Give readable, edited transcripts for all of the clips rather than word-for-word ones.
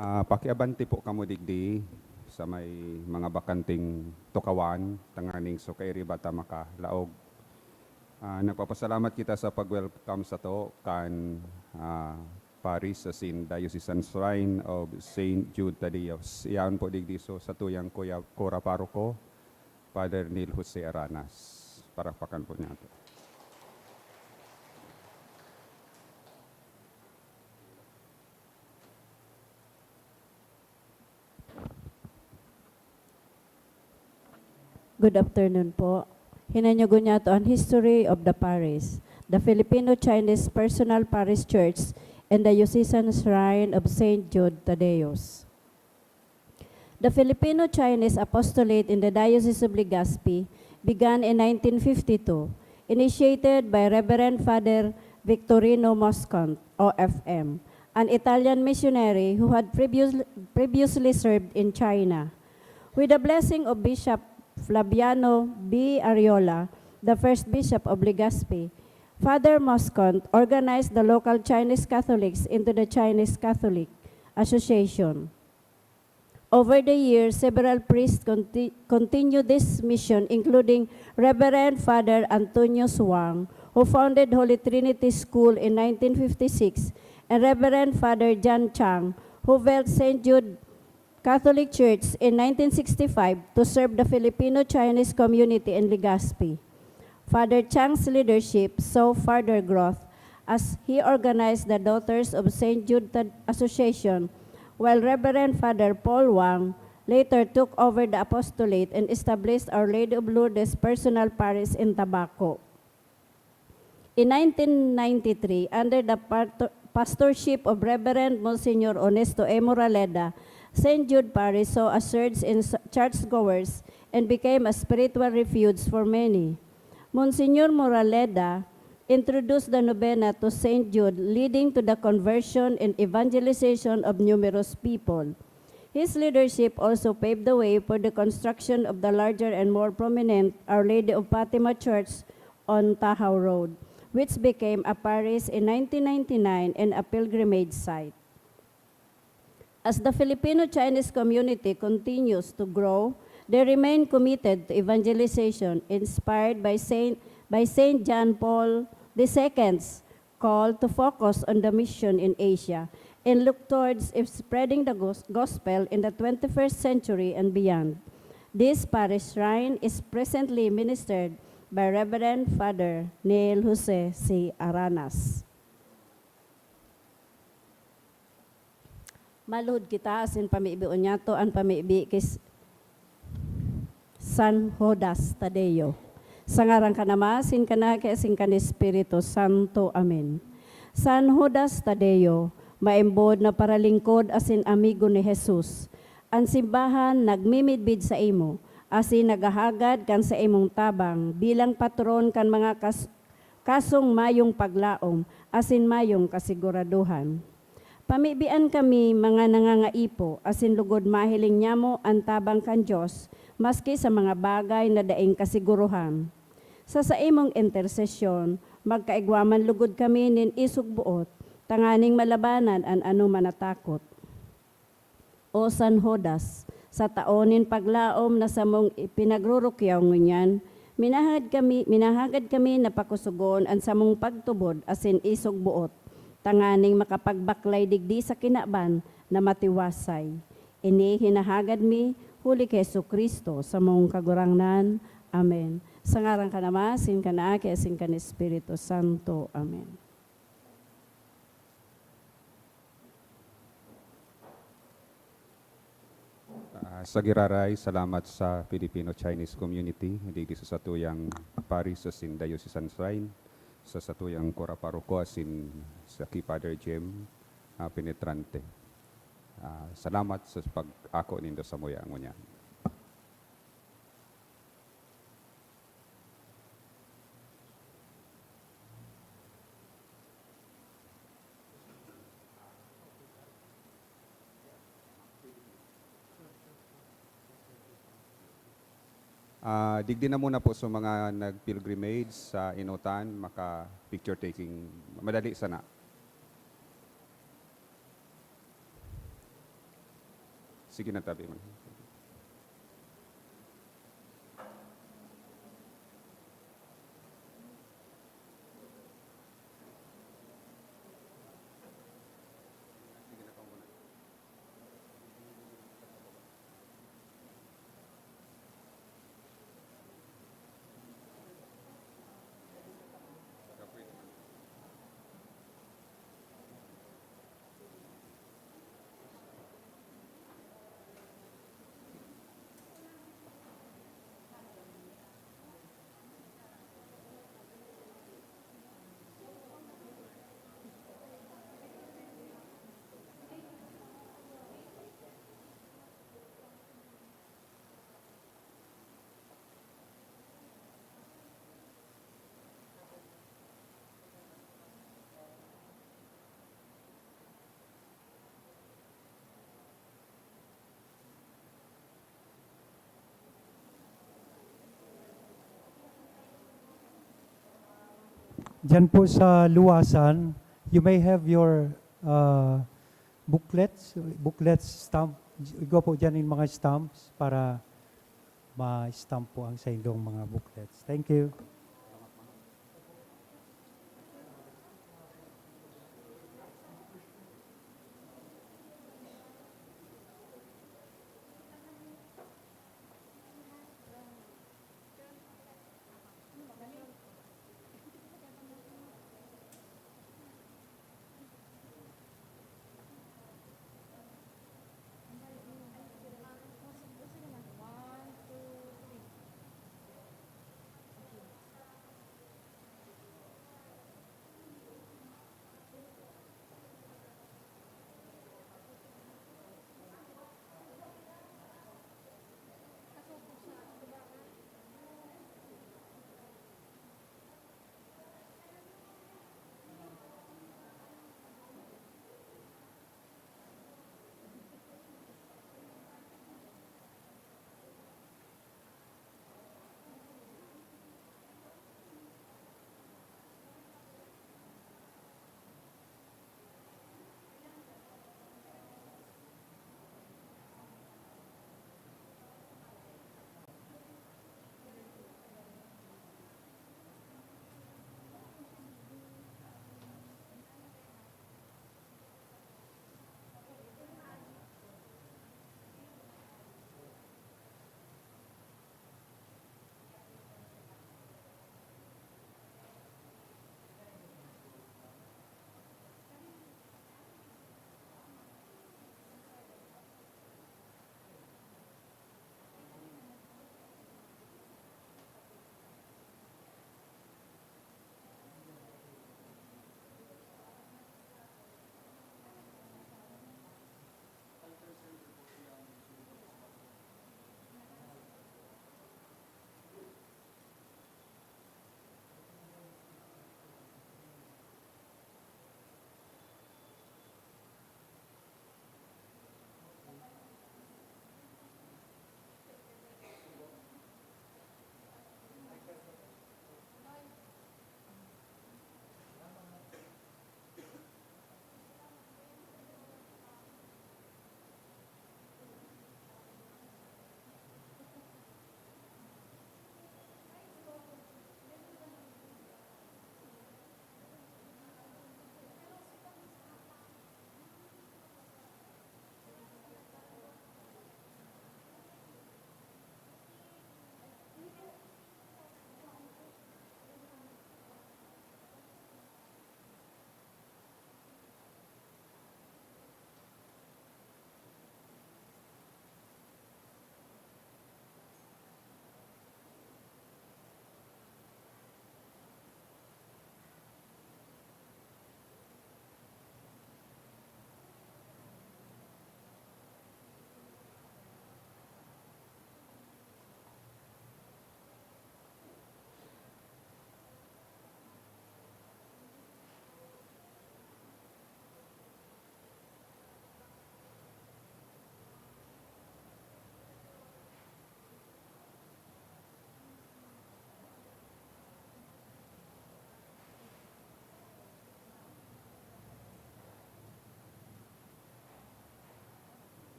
Pakiabanti po kamo digdi sa may mga bakanting tukawan, tanganing so kairi bata makalaog. Nagpapasalamat kita sa pag-welcome sa to kan Paris sa sin Diocesan Shrine of St. Jude Tadeos. Iyan po digdi so sa tuyang Kora Paroko, Father Neil Jose Aranas. Parapakan po niya ito. Good afternoon po. Hinanyugo niya ito ang history of the parish, the Filipino-Chinese Personal Parish Church, and the Diocesan Shrine of St. Jude Tadeos. The Filipino-Chinese apostolate in the Diocese of Legazpi began in 1952, initiated by Reverend Father Victorino Moscont, OFM, an Italian missionary who had previously served in China. With the blessing of Bishop Flaviano B. Ariola, the first bishop of Legazpi, Father Moscont organized the local Chinese Catholics into the Chinese Catholic Association. Over the years, several priests continued this mission, including Reverend Father Antonio Wang, who founded Holy Trinity School in 1956, and Reverend Father John Chang, who built St. Jude Catholic Church in 1965 to serve the Filipino-Chinese community in Legazpi. Father Chang's leadership saw further growth as he organized the Daughters of St. Jude Association, while Reverend Father Paul Wang later took over the apostolate and established Our Lady of Lourdes Personal Parish in Tabaco. In 1993, under the pastorship of Reverend Monsignor Honesto E. Moraleda, St. Jude Parish saw a surge in churchgoers and became a spiritual refuge for many. Monsignor Moraleda introduced the novena to St. Jude, leading to the conversion and evangelization of numerous people. His leadership also paved the way for the construction of the larger and more prominent Our Lady of Fatima Church on Tahaw Road, which became a parish in 1999 and a pilgrimage site. As the Filipino-Chinese community continues to grow, they remain committed to evangelization, inspired by Saint John Paul II's call to focus on the mission in Asia and look towards spreading the gospel in the 21st century and beyond. This parish shrine is presently ministered by Reverend Father Neil Jose C. Aranas. Maluhod kita asin pamiibion niya to ang pamiibi kis San Judas Tadeo. Sangarang ka nama, sin ka na kaya sin ka ni Espiritu Santo. Amen. San Judas Tadeo, maimbod na paralingkod asin amigo ni Jesus. Ang simbahan nagmimidbid sa imo, asin nagahagad kan sa imong tabang bilang patron kan mga kasong mayong paglaom, asin mayong kasiguraduhan. Pamibian kami mga nangangaipo, asin lugod mahiling niya mo ang tabang kan Diyos, maski sa mga bagay na daing kasiguruhan. Sa imong intersesyon, magkaigwaman lugod kami nin isog buot, tanganing malabanan an ano manatakot. O San Judas, sa taonin paglaom na sa mong ipinagrurukyaw ngunyan, minahagad kami na pakusugon ang samong pagtubod asin isog buot, tanganing makapagbaklay digdi sa kinaban na matiwasay. Ini hinahagad mi, huli kay Jesucristo sa mong kagurangnan. Amen. Sangarang ka nama, sin ka na, kaya sin ka ni Espiritu Santo. Amen. Sa giraray, salamat sa Filipino-Chinese community, hindi sa satuyang Paris sa sin Diocesan Shrine, sa satuyang Kora Paroko asin sa kay Father Jem Penetrante. Salamat sa pag-ako nindo sa moya ngunyan. Digdi na muna po sa mga nag-pilgrimage sa Inutan, maka-picture taking, madali sana. Sige na, tabi mo. Diyan po sa luwasan, you may have your booklets stamp. Go po dyan yung mga stamps para ma-stamp po ang sa inyong mga booklets. Thank you.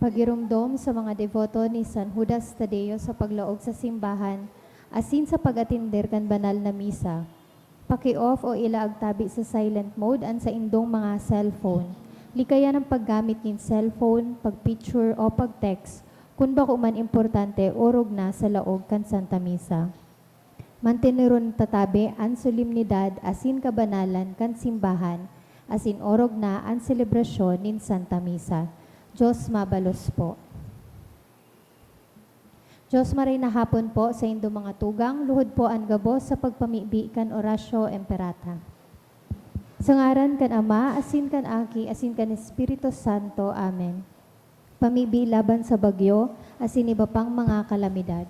Pagirumdom sa mga devoto ni San Judas Tadeo sa paglaog sa simbahan, asin sa pag-atinder kan banal na misa. Paki-off o ilaag tabi sa silent mode an sa indong mga cellphone. Likaya ng paggamit ng cellphone, pag-picture o pag-text, kung bako man importante, orog na sa laog kan Santa Misa. Manteneron tatabi ang solemnidad asin kabanalan kan simbahan, asin orog na ang selebrasyon nin Santa Misa. Diyos mabalos po. Diyos maray na hapon po sa indo mga tugang, luhod po ang gabos sa pagpamibi kan orasyo emperata. Sa ngaran kan Ama, asin kan Aki, asin kan Espiritu Santo. Amen. Pamibi laban sa bagyo, asin iba pang mga kalamidad.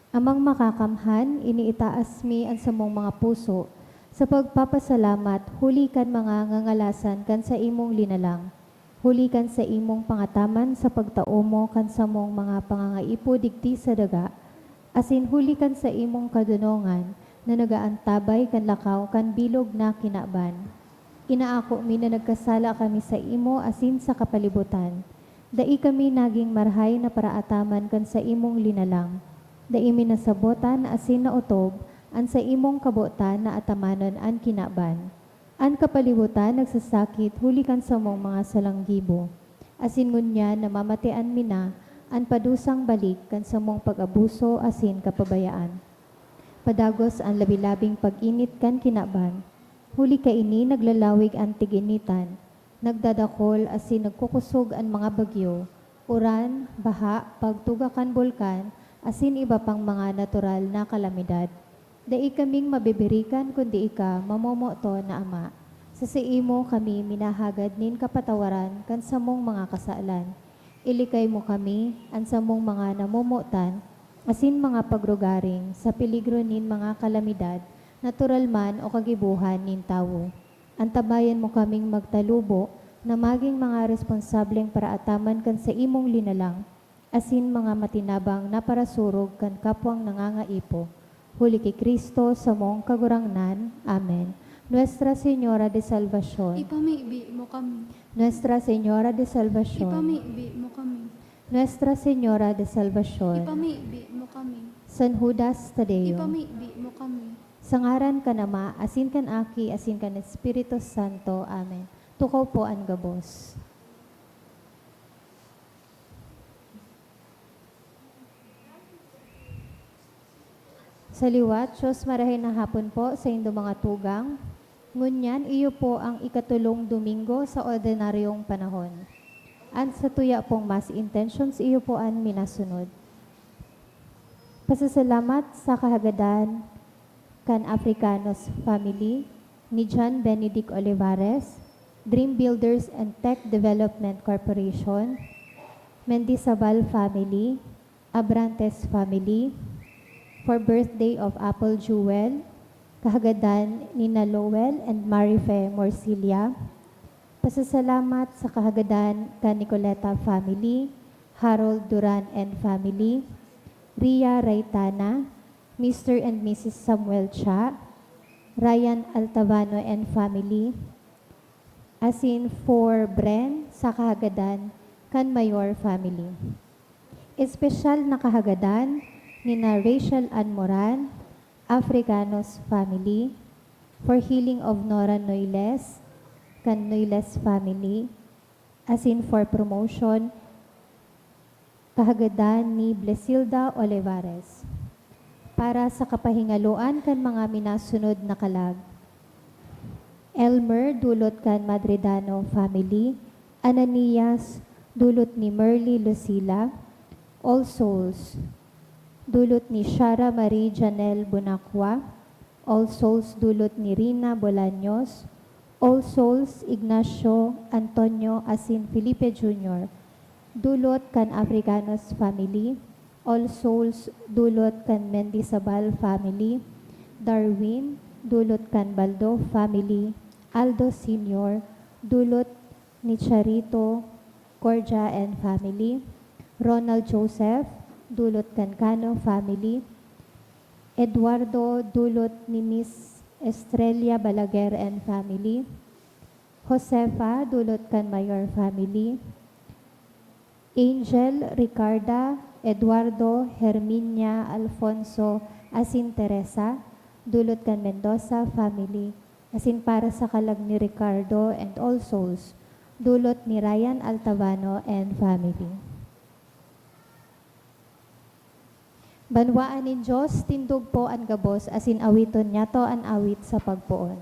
Amang makakamhan, iniitaas mi ang samong mga puso, sa pagpapasalamat, huli kan mga ngangalasan kan sa imong linalang. Huli kan sa imong pangataman sa pagtao mo kan sa mong mga pangangaipo digdi sa daga, asin huli kan sa imong kadunongan na nagaantabay kan lakaw kan bilog na kinaban. Inaako mi na nagkasala kami sa imo asin sa kapalibutan. Dai kami naging marhay na paraataman kan sa imong linalang. Dai mi nasabotan asin na utob an sa imong kabotan na atamanon an kinaban. An kapalibutan nagsasakit huli kan sa mong mga salanggibo. Asin ngunya namamatian mina an padusang balik kan sa mong pag-abuso asin kapabayaan. Padagos ang labilabing pag-init kan kinaban. Huli ka ini naglalawig ang tiginitan. Nagdadakol asin nagkukusog ang mga bagyo. Uran, baha, pagtuga kan bulkan, asin iba pang mga natural na kalamidad. Dai kaming mabibirikan kundi ika mamomoto na Ama. Sa imo kami minahagad nin kapatawaran kan samong mga kasalan. Ilikay mo kami an samong mga namumutan, asin mga pagrugaring sa peligro nin mga kalamidad, natural man o kagibuhan nin tawo. Antabayan mo kaming magtalubo na maging mga responsableng paraataman kan sa imong linalang, asin mga matinabang na parasurog kan kapwang nangangaipo. Huli kay Kristo sa mong kagurangnan. Amen. Nuestra Señora de Salvación. Ipamibi mo kami. Nuestra Señora de Salvación. Ipamibi mo kami. Nuestra Señora de Salvación. Ipamibi mo kami. San Judas Tadeo. Ipamibi mo kami. Sa ngaran ka Ama, asin kan Aki, asin kan Espiritu Santo. Amen. Tukaw po ang gabos. Sa liwat, Diyos marahin na hapon po sa indo mga tugang. Ngunyan, iyo po ang ikatulong Domingo sa ordinaryong panahon. At sa tuya pong mass intentions, iyo po ang minasunod. Pasasalamat sa kahagadan kan Africanos Family ni John Benedict Olivares, Dream Builders and Tech Development Corporation, Mendizabal Family, Abrantes Family, for birthday of Apple Jewel, kahagadan ni Lowell and Marife Morcilia. Pasasalamat sa kahagadan ka Nicoleta family, Harold Duran and family, Ria Raytana, Mr. and Mrs. Samuel Cha, Ryan Altavano and family, asin for Bren sa kahagadan kan Mayor family. Espesyal na kahagadan nina Rachel Ann Moran, Africanos family, for healing of Nora Noiles, kan Noiles family, as in for promotion, kahagadan ni Blesilda Olivares. Para sa kapahingaluan kan mga minasunod na kalag, Elmer dulot kan Madridano family, Ananias dulot ni Merly Lucila, All Souls dulot ni Shara Marie Janelle Bonacqua, All Souls dulot ni Rina Bolaños, All Souls Ignacio Antonio Asin Felipe Jr., dulot kan Africanos family, All Souls dulot kan Mendizabal family, Darwin dulot kan Baldo family, Aldo Sr. dulot ni Charito Corja and family, Ronald Joseph dulot kan Cano family, Eduardo dulot ni Miss Estrella Balaguer and family, Josefa dulot kan Mayor family, Angel Ricarda Eduardo Herminia Alfonso asin Teresa, dulot kan Mendoza family, asin para sa kalag ni Ricardo and all souls, dulot ni Ryan Altavano and family. Banwaan nin Diyos, tindog po an gabos, asin awiton niya to an awit sa pagpuon.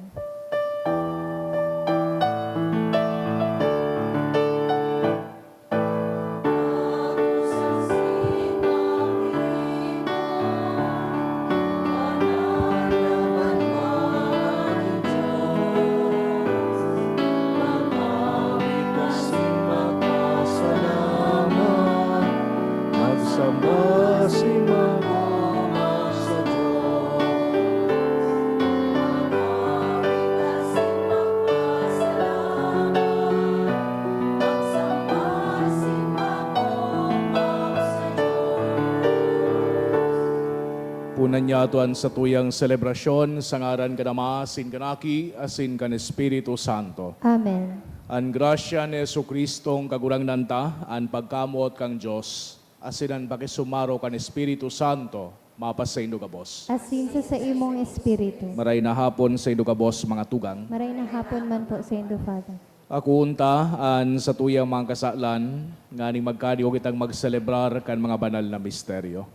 Punan niya tuan sa tuyang selebrasyon, sa ngaran ka Ama, asin kanaki, asin kan Espiritu Santo. Amen. An grasya ni Jesucristong kagurang nanta, an pagkamot kang Diyos, asin an pakisumaro kan Espiritu Santo, mapas sa indo kabos. Asin sa imong espiritu. Maray na hapon sa indo kabos mga tugang. Maray na hapon man po sa Indo Father. Ako unta, an sa tuyang mga kasalan, nga ni magkadiyo kitang magselebrar kan mga banal na misteryo.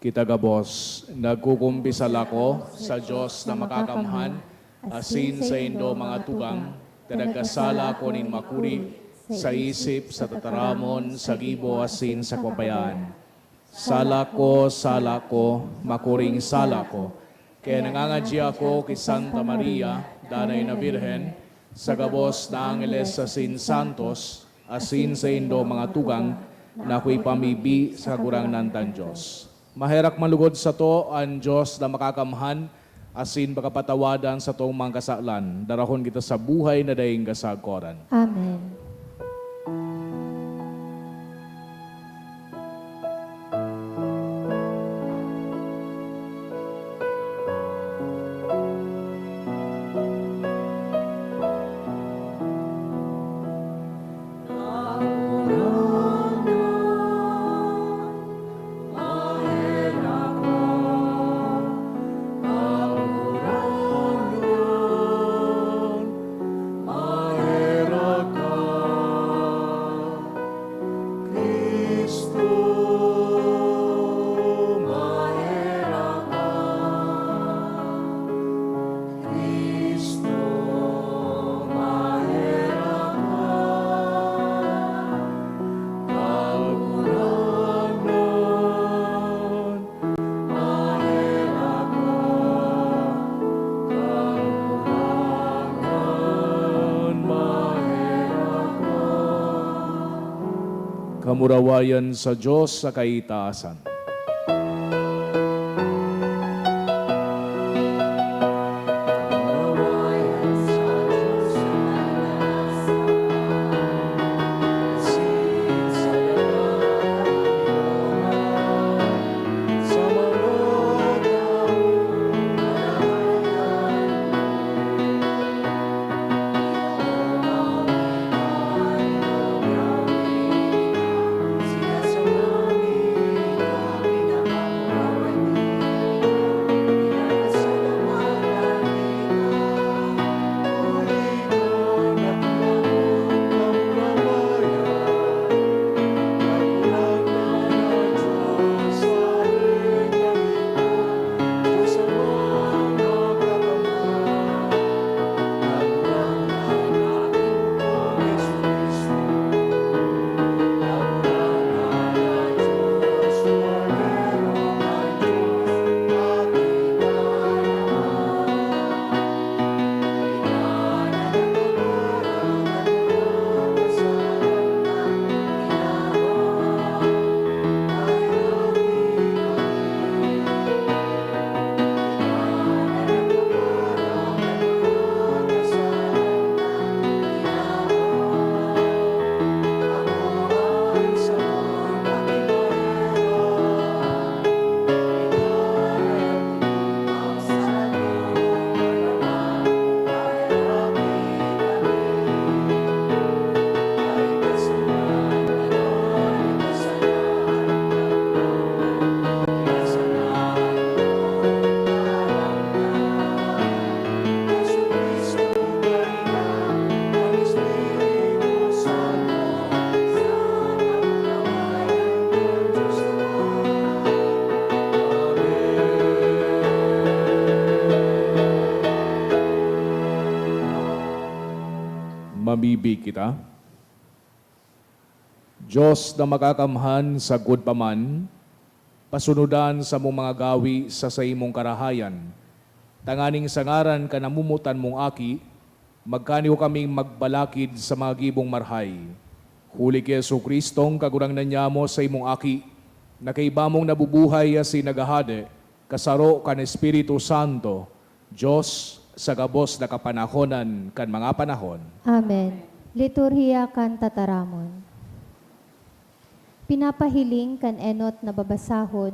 Kita gabos, nagkukumpisal ako sa Diyos na makakamhan, asin sa indo mga tugang, kadagkasala ko nin makuri, sa isip, sa tataramon, sa gibo, asin sa kapayaan. Sala ko, makuring sala ko. Kaya nangangadya ako kay Santa Maria, danay na Birhen, sa gabos na Angeles asin Santos, asin sa indo mga tugang, na ako'y pamibi sa kurang nantan Diyos. Maherak malugod sa to ang Diyos na makakamhan, asin makapatawadan sa tong mga kasalan. Darahon kita sa buhay na daing kasagkoran. Amen. Kamurawayan sa Diyos sa kaitaasan. pagpamibig kita. Diyos na makakamhan sa good paman, pasunudan sa mong mga gawi sa imong karahayan. Tanganing sangaran ka namumutan mong aki, magkaniw kaming magbalakid sa mga gibong marhay. Huli kay Yesu Kristong kagurang nanyamo sa imong aki, na kay bamong nabubuhay si nagahade, kasaro kan Espiritu Santo, Diyos sa gabos na kapanahonan kan mga panahon. Amen. Liturhiya kan tataramon. Pinapahiling kan enot na babasahon,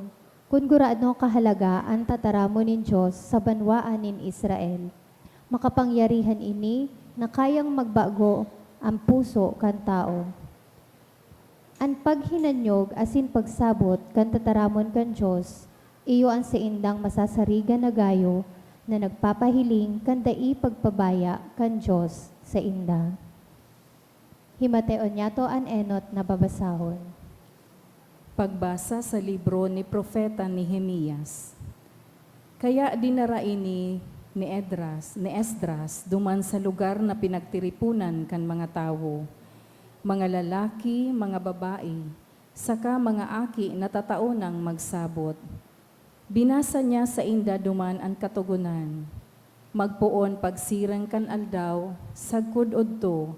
kung gurado kahalaga ang tataramon nin Diyos sa banwaan nin Israel. Makapangyarihan ini na kayang magbago ang puso kan tao. Ang paghinanyog asin pagsabot kan tataramon kan Diyos, iyo ang seindang masasarigan na gayo na nagpapahiling kan dai pagpabaya kan Diyos sa inda. Himateon niyato an enot na babasahon. Pagbasa sa libro ni Propeta Nehemias. Kaya dinarain ni Esdras duman sa lugar na pinagtiripunan kan mga tao, mga lalaki, mga babae, saka mga aki na tataonang magsabot. Binasa niya sa inda duman ang katugunan. Magpuon pagsirang kan aldaw, sagkod odto,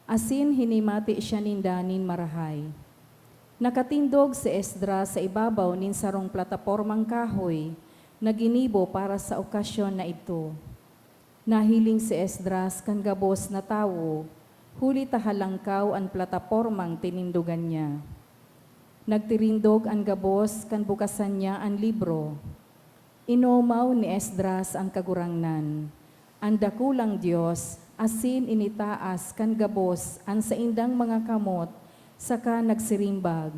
asin hinimati siya nindanin marahay. Nakatindog si Esdras sa ibabaw nin sarong platapormang kahoy na ginibo para sa okasyon na ito. Nahiling si Esdras kan gabos na tawo, huli tahalangkaw ang platapormang tinindugan niya. Nagtirindog ang gabos kan bukasan niya ang libro. Inomaw ni Esdras ang kagurangnan. Ang dakulang Diyos, asin initaas kan gabos ang sa indang mga kamot, saka nagsirimbag.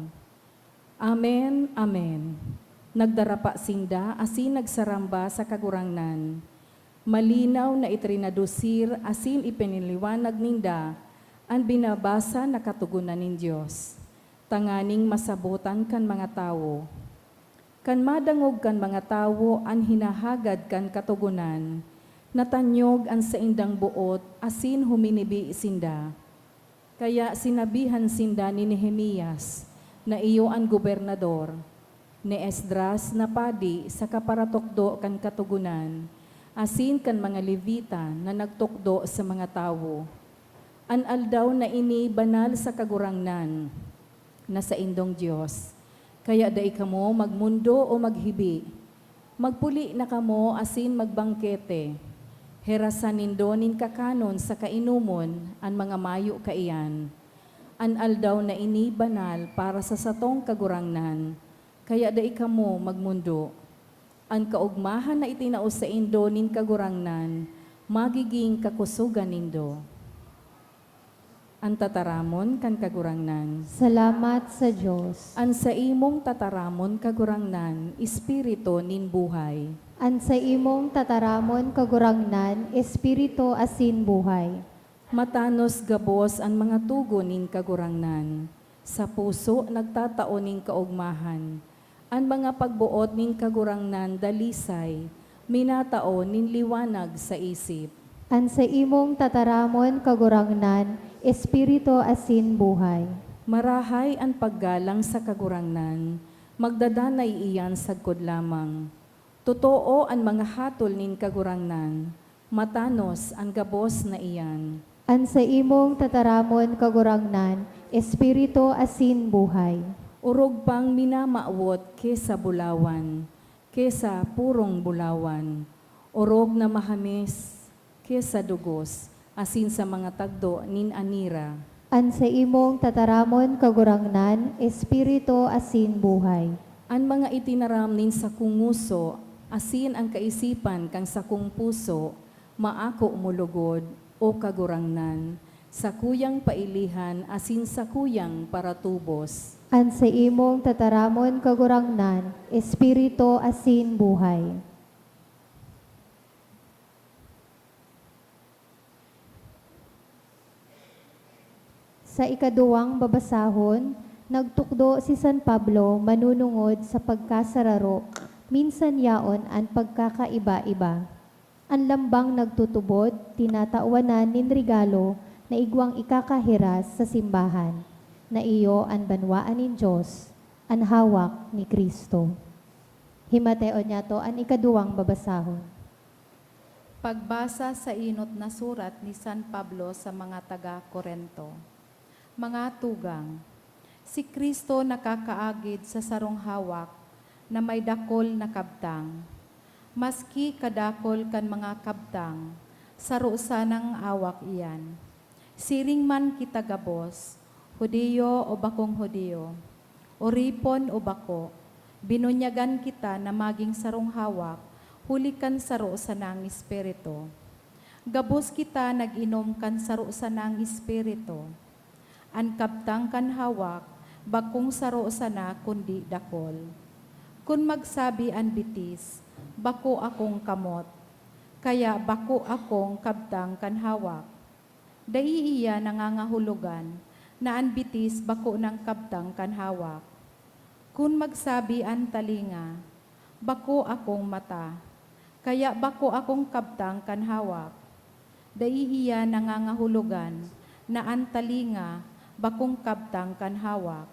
Amen, amen. Nagdarapa sinda, asin nagsaramba sa kagurangnan. Malinaw na itrinadusir, asin ipiniliwanag ninda, ang binabasa na katugunan nin Diyos. Tanganing masabutan kan mga tao. Kan madangog kan mga tao, ang hinahagad kan katugunan, natanyog ang sa indang buot, asin huminibi sinda. Kaya sinabihan sinda ni Nehemias na iyo ang gobernador, ni Esdras na padi sa kaparatukdo kan katugunan, asin kan mga Levita na nagtukdo sa mga tao. An aldaw na ini banal sa kagurangnan na sa indong Diyos. Kaya dai kamo magmundo o maghibi, magpuli na kamo asin magbangkete, herasan nindo nin kakanon sa kainumon ang mga mayo kaiyan. An aldaw na ini banal para sa satong kagurangnan, kaya dai kamo magmundo. Ang kaugmahan na itinaos sa indo nin kagurangnan, magiging kakusugan nindo. Ang tataramon kan kagurangnan. Salamat sa Diyos. Ang sa imong tataramon kagurangnan, espiritu nin buhay. An sa imong tataramon kagurangnan, espiritu asin buhay. Matanos gabos ang mga tugon nin kagurangnan. Sa puso nagtatao nin kaugmahan. Ang mga pagbuot nin kagurangnan dalisay, minatao nin liwanag sa isip. An sa imong tataramon kagurangnan, espiritu asin buhay. Marahay ang paggalang sa kagurangnan, magdadanay iyan sagkod lamang. Totoo ang mga hatol nin kagurangnan, matanos ang gabos na iyan. An sa imong tataramon kagurangnan, espiritu asin buhay. Urog pang minamaawot kesa bulawan, kesa purong bulawan. Urog na mahamis kesa dugos, asin sa mga tagdo nin anira. An sa imong tataramon kagurangnan, espiritu asin buhay. Ang mga itinaram nin sa kunguso, asin ang kaisipan kang sa kung puso, maako mulugod o kagurangnan, sa kuyang pailihan, asin sa kuyang paratubos. An sa imong tataramon kagurangnan, espiritu asin buhay. Sa ikaduwang babasahon, nagtukdo si San Pablo manunungod sa pagkasararo, minsan yaon ang pagkakaiba-iba. Ang lambang nagtutubod, tinatawanan nin regalo, na igwang ikakahiras sa simbahan, na iyo ang banwaan nin Diyos, ang hawak ni Kristo. Himateo niya to ang ikaduwang babasahon. Pagbasa sa inot na surat ni San Pablo sa mga taga-Korento. Mga tugang, si Kristo nakakaagid sa sarong hawak na may dakol na kabtang. Maski kadakol kan mga kabtang, saro sanang awak iyan. Siring man kita gabos, Hudiyo o bakong Hudiyo, oripon o bako, binunyagan kita na maging sarong hawak, hulikan saro sa nang espiritu. Gabos kita nag-inom kan saro sa nang espiritu. An kabtang kan hawak, bakong saro sana kundi dakol. Kun magsabi an bitis, bako akong kamot, kaya bako akong kabtang kan hawak. Dai iya nangangahulugan, na an bitis bako ng kabtang kan hawak. Kun magsabi an talinga, bako akong mata, kaya bako akong kabtang kan hawak. Dai iya nangangahulugan, na an talinga bakong kabtang kan hawak.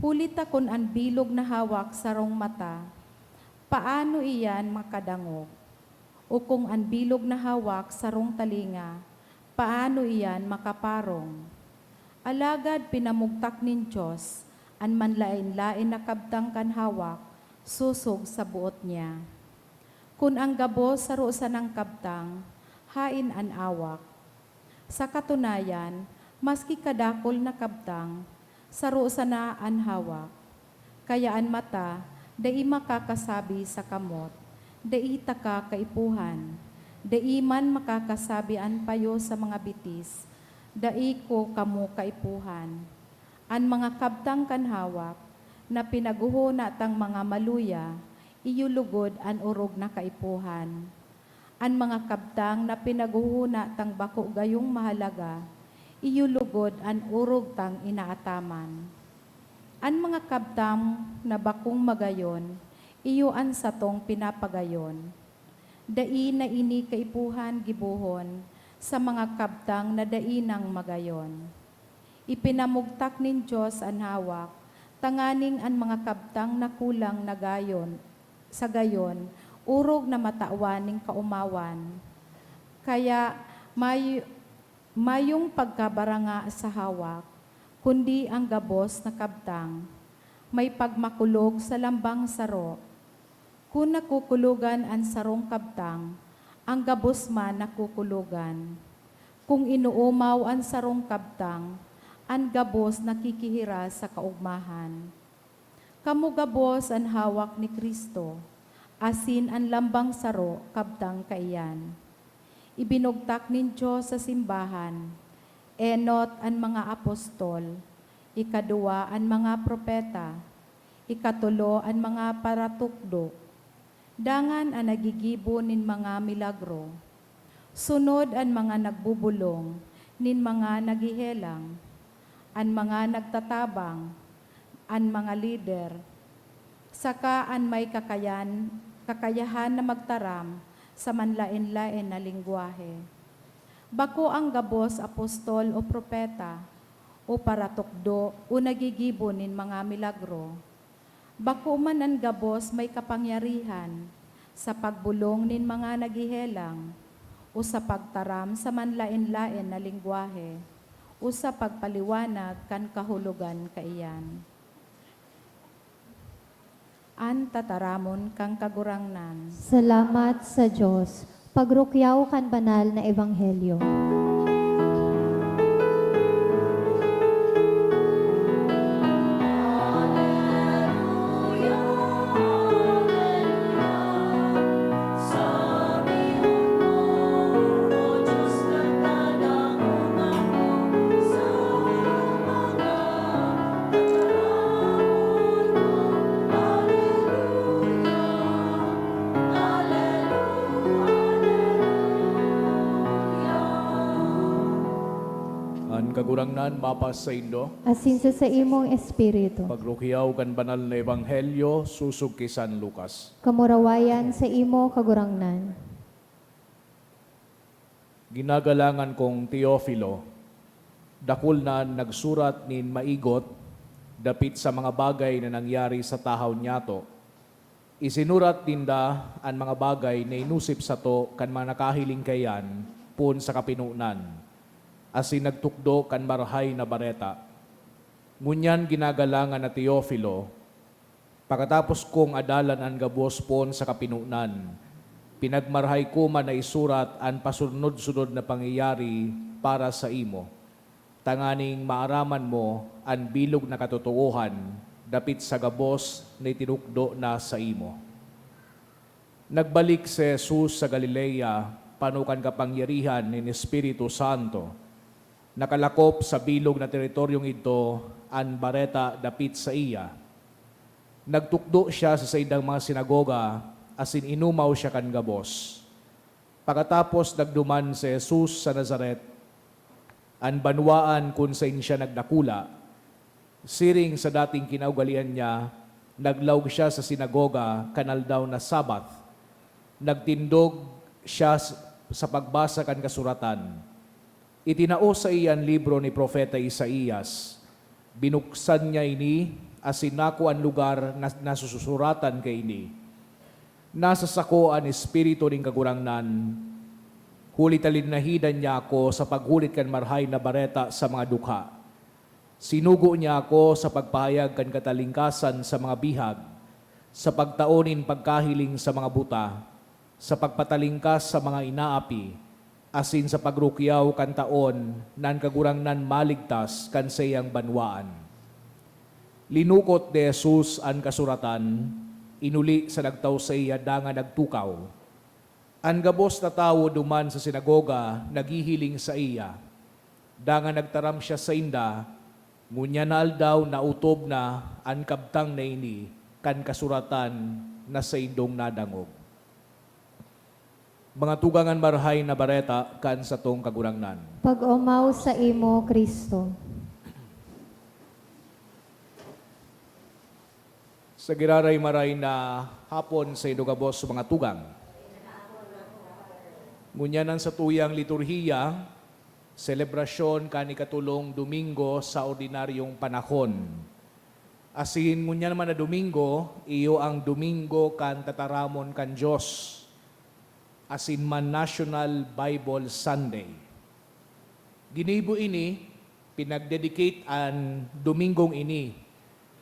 Hulita kun an bilog na hawak sarong mata, paano iyan makadangog? O kung an bilog na hawak sarong talinga, paano iyan makaparong? Alagad pinamugtak nin Diyos, an manlain-lain na kabtang kan hawak, susog sa buot niya. Kun ang gabo saro sa ng kabtang, hain an awak. Sa katunayan, maski kadakol na kabtang, saro sa na an hawak. Kaya an mata, dai makakasabi sa kamot, dai taka kaipuhan, dai man makakasabi an payo sa mga bitis, dai ko kamo kaipuhan. An mga kabtang kan hawak, na pinaguhuna tang mga maluya, iyulugod an urog na kaipuhan. An mga kabtang na pinaguhuna tang bako gayong mahalaga, iyulugod an urog tang inaataman. An mga kabtang na bakong magayon, iyuan sa tong pinapagayon. Dai na ini kaipuhan gibuhon, sa mga kabtang na dainang magayon. Ipinamugtak nin Diyos an hawak, tanganing an mga kabtang na kulang na gayon, sa gayon, urog na matawan ning kaumawan. Kaya mayong pagkabaranga sa hawak, kundi ang gabos na kabtang, may pagmakulog sa lambang saro. Kung nakukulugan ang sarong kabtang, ang gabos man nakukulugan. Kung inuumaw ang sarong kabtang, ang gabos nakikihira sa kaugmahan. Kamu gabos ang hawak ni Kristo, asin ang lambang saro, kabtang kaiyan. Ibinugtak nin Diyos sa simbahan, enot ang mga apostol, ikaduwa ang mga propeta, ikatulo ang mga paratukdo, dangan ang nagigibo nin mga milagro, sunod ang mga nagbubulong, nin mga nagihelang, ang mga nagtatabang, ang mga lider, saka ang may kakayahan na magtaram sa manlain-lain na lingwahe. Bako ang gabos apostol o propeta, o paratukdo o nagigibo nin mga milagro. Bako man ang gabos may kapangyarihan sa pagbulong nin mga nagihelang o sa pagtaram sa manlain-lain na lingwahe o sa pagpaliwanag kan kahulugan kaiyan. An tataramon kang kagurangnan. Salamat sa Diyos. Pagrukyaw kan banal na ebanghelyo. An kagurangnan mapas sa Indo, Asin sa imong espiritu. pagrukyaw kan banal na ebanghelyo, susog kay San Lucas. Kamurawayan sa imo kagurangnan. Ginagalangan kong Teofilo, dakol na nagsurat nin maigot dapit sa mga bagay na nangyari sa tahaw niyato. Isinurat tinda ang mga bagay na inusip sa to kan mga nakahiling kayan pun sa kapinunan. Asin nagtukdo kan marhay na bareta. Ngunyan ginagalangan na Teofilo, pagkatapos kong adalan ang gabos pon sa kapinunan, pinagmarhay ko man na isurat ang pasunod-sunod na pangyayari para sa imo. Tanganing maaraman mo ang bilog na katotohanan dapit sa gabos na itinukdo na sa imo. Nagbalik si Jesus sa Galilea, panukan kapangyarihan ni Espiritu Santo. Nakalakop sa bilog na teritoryong ito ang bareta dapit sa iya. Nagtukdo siya sa saydang mga sinagoga, asin inumaw siya kan gabos. Pagkatapos nagduman si Jesus sa Nazaret, ang banwaan kung saan siya nagdakula, siring sa dating kinaugalian niya, naglaog siya sa sinagoga, kanal daw na Sabath. Nagtindog siya sa pagbasa kan kasuratan. Itinao sa iyan libro ni Propeta Isaías. Binuksan niya ini, asin nako ang lugar na nasusuratan kay ini. Nasa sako ang espiritu ng kagurangnan, huli talinahidan niya ako sa paghulit kan marhay na bareta sa mga dukha. Sinugo niya ako sa pagpahayag kan katalingkasan sa mga bihag, sa pagtaonin pagkahiling sa mga buta, sa pagpatalingkas sa mga inaapi, asin sa pagrukyaw kan taon nan kagurangnan maligtas kan sayang banwaan. Linukot de Jesus ang kasuratan, inuli sa nagtaw sa iya danga nagtukaw. Ang gabos na tao duman sa sinagoga, naghihiling sa iya. Danga nagtaram siya sa inda, ngunya na aldaw na utob na ang kabtang na ini, kan kasuratan na sa indong nadangog. Mga tugangan marhay na bareta, kan sa tong kagurangnan. Pag-umaw sa imo, Kristo. Sa giraray maray na hapon sa idugabos sa mga tugang. Ngunyanan sa tuyang liturhiya, selebrasyon kani katulong Domingo sa ordinaryong panahon. Asin ngunyan naman na Domingo, iyo ang Domingo kan tataramon kan Diyos. Asin man National Bible Sunday. Ginibo ini, pinagdedicate ang Domingong ini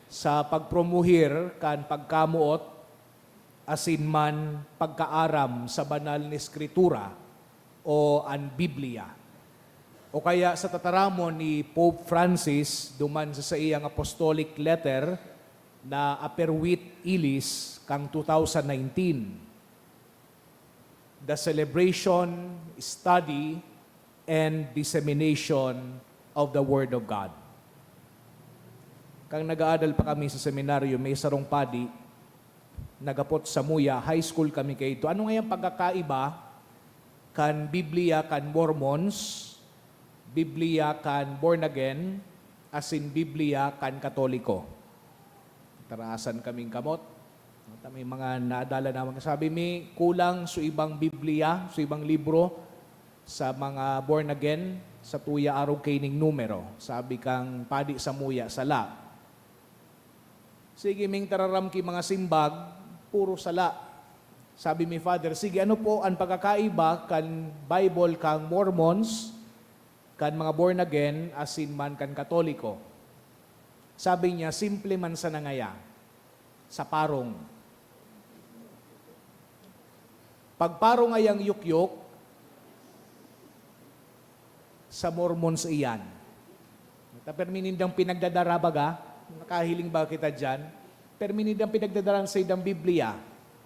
sa pagpromuhir kan pagkamuot asin man pagkaaram sa banal ni Escritura o ang Biblia. O kaya sa tataramon ni Pope Francis duman sa iyang apostolic letter na Aperwit Ilis kang 2019. The celebration, study, and dissemination of the Word of God. Kang nag-aadal pa kami sa seminaryo, may sarong padi, nagapot sa Muya, high school kami kayo ito. Ano nga yung pagkakaiba kan Biblia kan Mormons, Biblia kan born again, asin Biblia kan Katoliko? Tarasan kaming kamot. May mga naadala naman. Sabi mi, kulang sa ibang Biblia, sa ibang libro, sa mga born again, sa tuya araw kaining numero. Sabi kang padi sa Muya, sala. Sige, ming tararam ki mga simbag, puro sala. Sabi mi, Father, sige, ano po ang pagkakaiba kan Bible kang Mormons, kan mga born again, asin man kan Katoliko? Sabi niya, simple man sa nangaya, sa parong. Pagparong ayang yukyok, sa Mormons iyan. Perminindang pinagdadarabaga, nakahiling ba kita dyan? Perminindang pinagdadaran sa idang Biblia.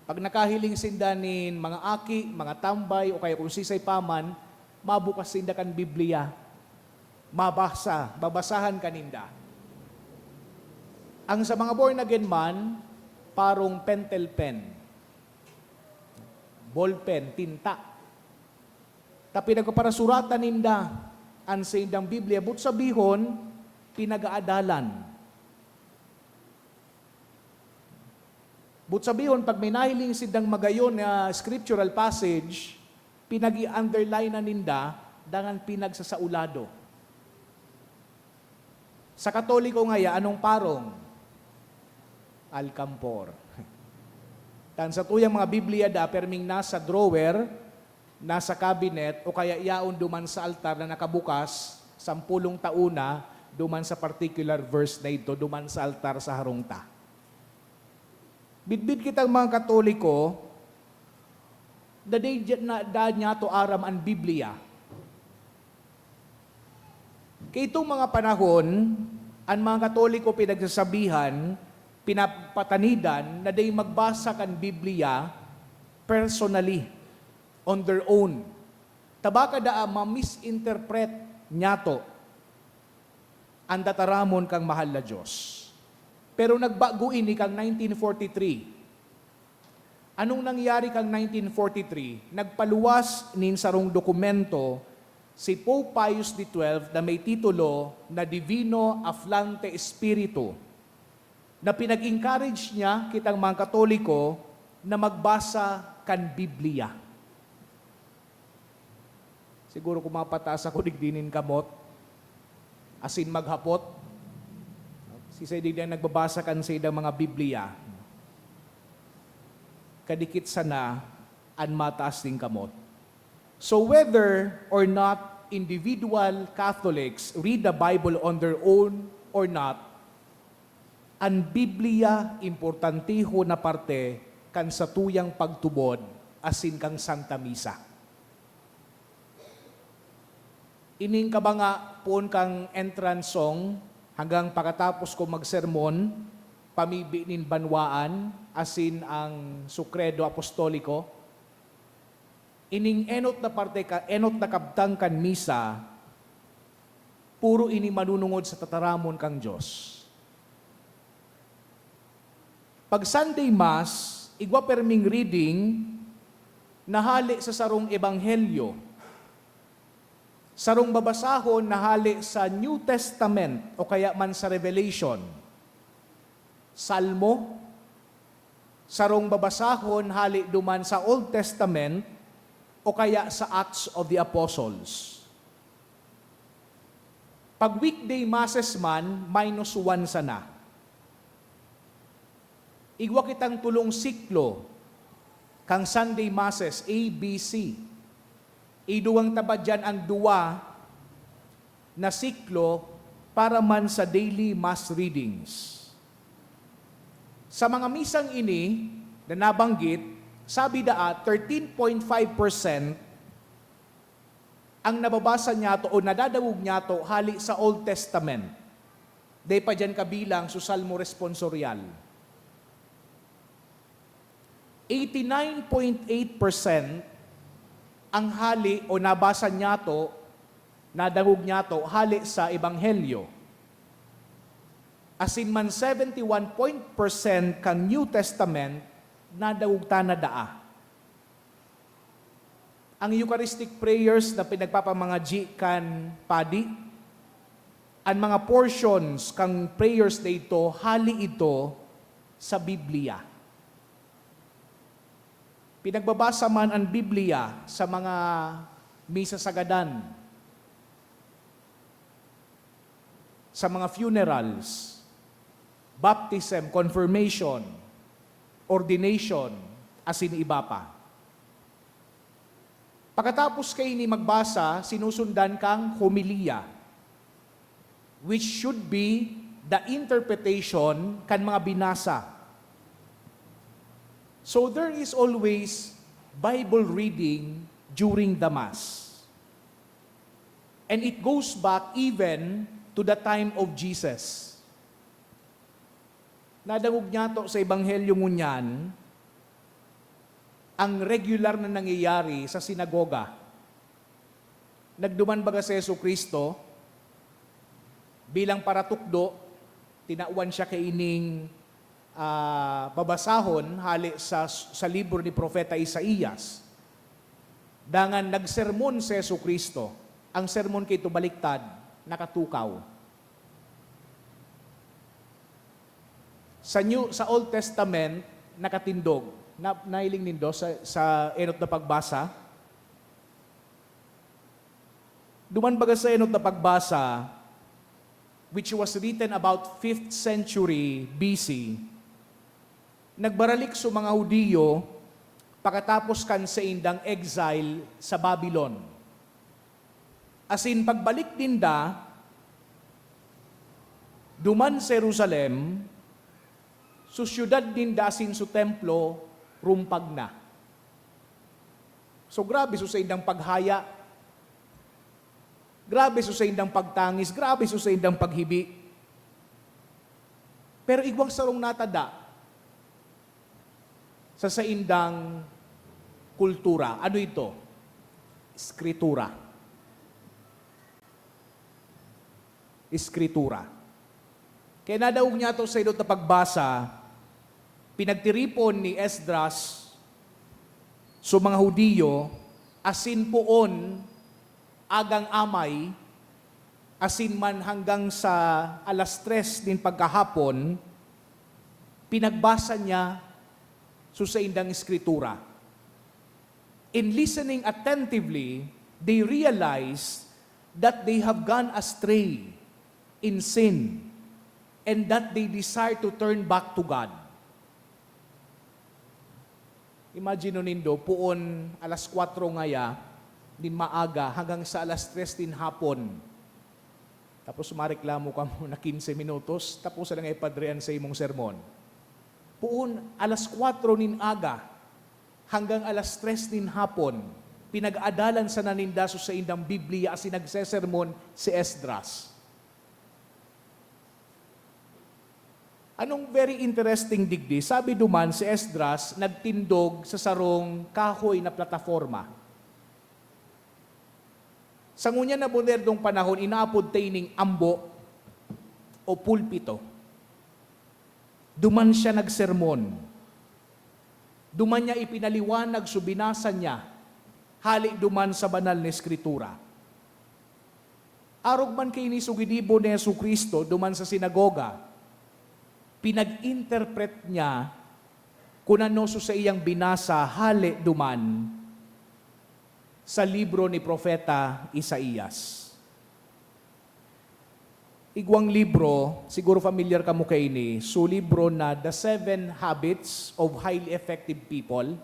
Pag nakahiling sindanin mga aki, mga tambay, o kaya kung sisay paman, mabukas sinda kan Biblia. Babasahan kaninda. Ang sa mga born again man, parong pentel pen, ballpen, tinta. Tapi nagpaparasurat ninda ang sa indang Biblia, but sabihon, pinag-aadalan. But sabihon, pag may nahiling sindang magayon na scriptural passage, pinag-i-underline na ninda, dangan pinagsasaulado. Sa Katoliko ngaya, anong parong? Alcampor. Tan sa tuyang mga Biblia da, perming nasa drawer, nasa cabinet, o kaya iaon duman sa altar na nakabukas, 10 tauna, duman sa particular verse na ito, duman sa altar sa harungta. Bidbid kitang mga Katoliko, da niya to aram ang Biblia. Kaya itong mga panahon, ang mga Katoliko pinagsasabihan, pinapatanidan, na day magbasa kan Biblia personally, on their own. Tabaka da ma-misinterpret niya to ang dataramon kang mahal na Diyos. Pero nagbago ini kang 1943. Anong nangyari kang 1943? Nagpaluwas nin sarong dokumento si Pope Pius XII na may titulo na Divino Afflante Spiritu, na pinag-encourage niya kitang mga Katoliko na magbasa kan Biblia. Siguro kung mapataas ako digdinin kamot, asin maghapot, si Saydig na nagbabasa kan sa idang mga Biblia, kadikit sana an mataas din kamot. So whether or not individual Catholics read the Bible on their own or not, ang Biblia importantiho na parte kan sa tuyang pagtubod asin kang Santa Misa. Ining ka ba nga poon kang entrance song hanggang pagkatapos ko magsermon, pamibi nin banwaan asin ang sukredo apostoliko, ining enot na parte ka, enot na kabtang kan misa, puro ini manunungod sa tataramon kang Diyos. Pag Sunday Mass, igwa perming reading, nahali sa sarong ebanghelyo. Sarong babasahon, nahali sa New Testament o kaya man sa Revelation. Salmo, sarong babasahon, hali duman sa Old Testament o kaya sa Acts of the Apostles. Pag weekday masses man, -1 sana. Igwa kitang tulong siklo, kang Sunday masses, A, B, C. Iduwang tabadyan ang duwa na siklo para man sa daily mass readings. Sa mga misang ini, na nabanggit, sabi daa, 13.5% ang nababasa niya to o nadadawog niya to hali sa Old Testament. Day pa dyan kabilang sa Salmo Responsorial. 89.8% ang hali o nabasa niya to, nadawog niya to hali sa Ebanghelyo. Asin man 71% kang New Testament nadawog ta na daa. Ang Eucharistic prayers na pinagpapamangaji kan padi, ang mga portions kang prayers na ito, hali ito sa Biblia. Pinagbabasa man ang Biblia sa mga misa sagadan, sa mga funerals, baptism, confirmation, ordination, asin iba pa. Pagkatapos kayo ni magbasa, sinusundan kang homilia, which should be the interpretation kan mga binasa. So there is always Bible reading during the Mass. And it goes back even to the time of Jesus. Nadangog niya to sa Ebanghelyo ngunyan, ang regular na nangyayari sa sinagoga. Nagduman baga si Jesucristo, bilang paratukdo, tinauan siya kaining babasahon hali sa libro ni Propeta Isaías. Dangan nagsermon si Jesucristo. Ang sermon kay ito baliktad, nakatukaw. Sa Old Testament, nakatindog. Nailing nindo sa enot na pagbasa. Duman baga sa enot na pagbasa, which was written about 5th century BC, nagbaralik sa mga Hudiyo pagkatapos kan sa indang exile sa Babylon. As in, pagbalik dinda, duman sa Jerusalem, so syudad dinda asin sa templo, rumpag na. So grabe so sa indang paghaya, grabe so sa indang pagtangis, grabe so sa indang paghibi. Pero igwang sarong natada sa indang kultura. Ano ito? Skritura. Skritura. Kaya nadaog niya ito sa idot na pagbasa, pinagtiripon ni Esdras so mga Hudiyo, asin poon agang amay, asin man hanggang sa alas 3 din pagkahapon, pinagbasa niya so sa indang Skritura. In listening attentively, they realize that they have gone astray in sin and that they desire to turn back to God. Imagine nindo, puon alas 4 ngaya, din maaga, hanggang sa alas 3 din hapon. Tapos mareklamo ka mo na 15 minutos, tapos na nga ipadrean sa imong sermon. Puon alas 4 nin aga, hanggang alas 3 din hapon, pinag-adalan sa nanindaso sa indang Biblia as nagsesermon si Esdras. Anong very interesting digdi? Sabi duman si Esdras, nagtindog sa sarong kahoy na plataforma. Sa ngunya na modernong panahon, inaapod taining ambo o pulpito. Duman siya nagsermon. Duman niya ipinaliwanag, subinasa niya, halik duman sa banal na Skritura. Arog man kay ni sugidibo ni Jesucristo, duman sa sinagoga, pinag-interpret niya kung ano sa iyang binasa hali duman sa libro ni Propeta Isaías. Igwang libro, siguro familiar ka mo kay ni, so libro na The 7 Habits of Highly Effective People.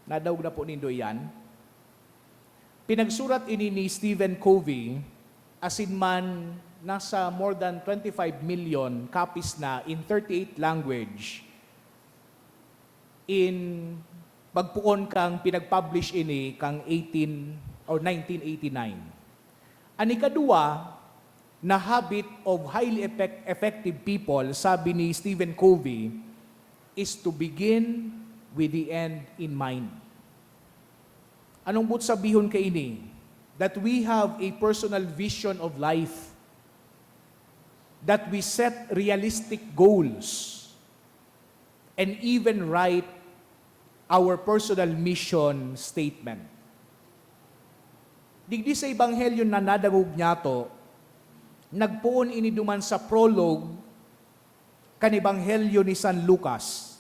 Nadawag na po nindo yan. Pinagsurat ini ni Stephen Covey, asin man nasa more than 25 million copies na in 38 language. In pagpuon kang pinag-publish ini kang 1989. Ani kadua na habit of highly effective people, sabi ni Stephen Covey, is to begin with the end in mind. Anong but sabihon kay ini? That we have a personal vision of life, that we set realistic goals, and even write our personal mission statement. Digdi sa Ebanghelyo na nadagog niya to, nagpuon ini duman sa prologue kan Ebanghelyo ni San Lucas.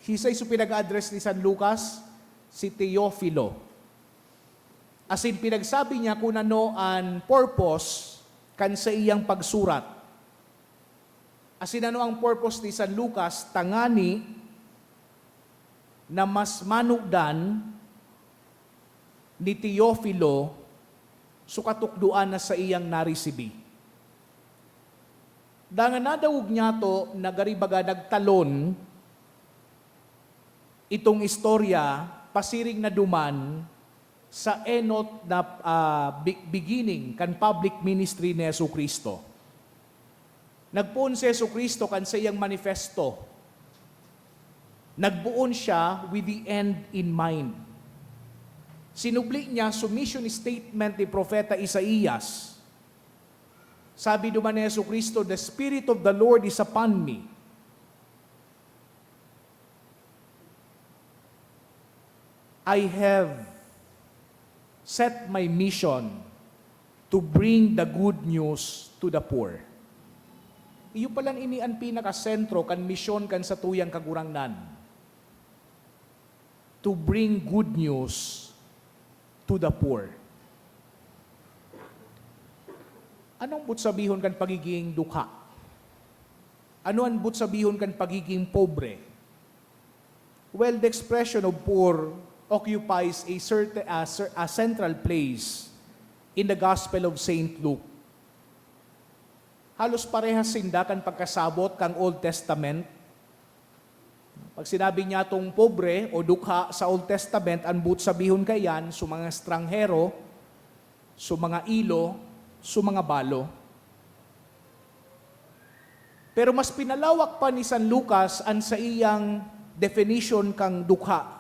Hisay so pinag-address ni San Lucas, si Teofilo. As in, pinagsabi niya kung ano ang purpose kan sa iyang pagsurat. As in, ano ang purpose ni San Lucas? Tangani na mas manugdan ni Teofilo sukatukduan na sa iyang narisibi. Dangan nadawog niya to, nagaribaga nagtalon itong istorya, pasiring na duman sa enot na beginning kan public ministry ni Jesucristo. Nagpuon si Jesucristo kan sa iyang manifesto. Nagbuon siya with the end in mind. Sinubli niya sa mission statement ni Propeta Isaías. Sabi duman ni Jesucristo, "The Spirit of the Lord is upon me." I have set my mission to bring the good news to the poor. Iyo palang ini ang pinakasentro kan misyon kan sa tuyang kagurangnan. To bring good news to the poor. Anong but sabihon kan pagiging dukha? Ano ang but sabihon kan pagiging pobre? Well, the expression of poor occupies a central place in the Gospel of St. Luke. Halos parehas sinda kan pagkasabot kang Old Testament. Pag sinabi niya itong pobre o dukha sa Old Testament, ang but sabihon kayan sa mga estranghero, sa mga ilo, sa mga balo. Pero mas pinalawak pa ni San Lucas ang sa iyang definition kang dukha.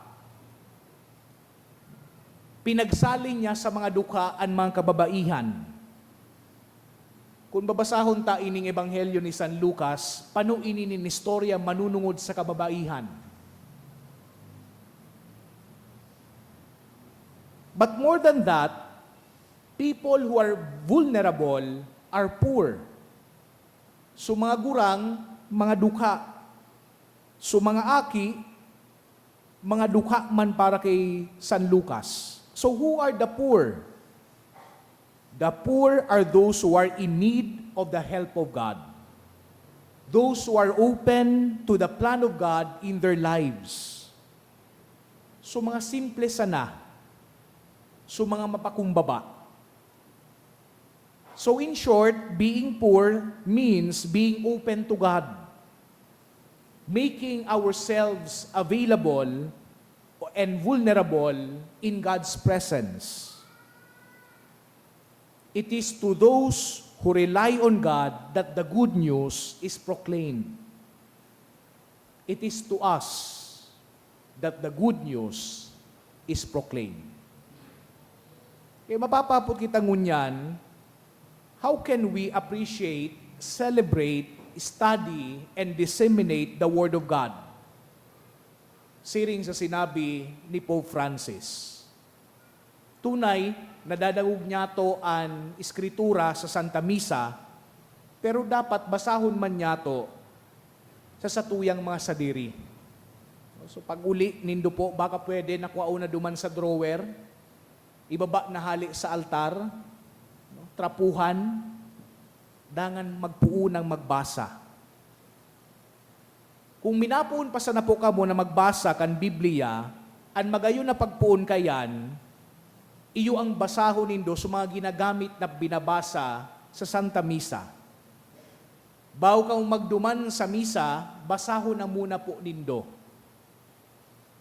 Pinagsalin niya sa mga dukha ang mga kababaihan. Kung babasahon ta ining ebanghelyo ni San Lucas, paano ininin istorya manunungod sa kababaihan? But more than that, people who are vulnerable are poor. So mga gurang, mga dukha. So mga aki, mga dukha man para kay San Lucas. So who are the poor? The poor are those who are in need of the help of God. Those who are open to the plan of God in their lives. So mga simple sana. So mga mapakumbaba. So in short, being poor means being open to God. Making ourselves available and vulnerable in God's presence. It is to those who rely on God that the good news is proclaimed. It is to us that the good news is proclaimed. Kaya mapapapot kita ngunyan, how can we appreciate, celebrate, study, and disseminate the Word of God? Siring sa sinabi ni Pope Francis. Tunay, nadadagog niya to ang eskritura sa Santa Misa, pero dapat basahon man niya to sa satuyang mga sadiri. So pag uli, nindo po, baka pwede nakuha na duman sa drawer, ibaba na hali sa altar, trapuhan, dangan magpuunang magbasa. Kung minapuon pa sa napo ka mo na magbasa kan Biblia, ang magayon na pagpuon kayan, iyo ang basahon nindo sa mga ginagamit na binabasa sa Santa Misa. Bago kang magduman sa misa, basahon na muna po nindo.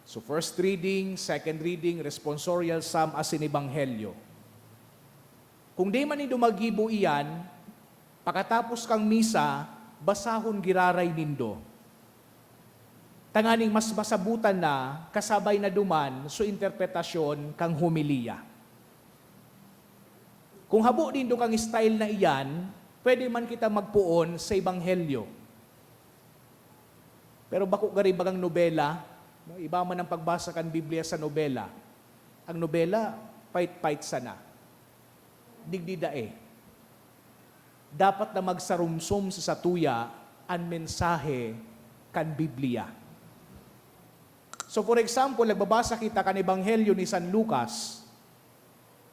So first reading, second reading, responsorial psalm as in Ebanghelyo. Kung di man nindo magibo iyan, pagkatapos kang misa, basahon giraray nindo. Tanganing mas masabutan na, kasabay na duman, so interpretasyon kang humiliya. Kung habo din do kang style na iyan, pwede man kita magpuon sa Ebanghelyo. Pero bako gari bagang nobela, no? Iba man ang pagbasa kan Biblia sa nobela. Ang nobela, pait-pait sana. Digdidae. Dapat na magsarumsum sa satuya ang mensahe kan Biblia. So for example, nagbabasa kita kan Ebanghelyo ni San Lucas,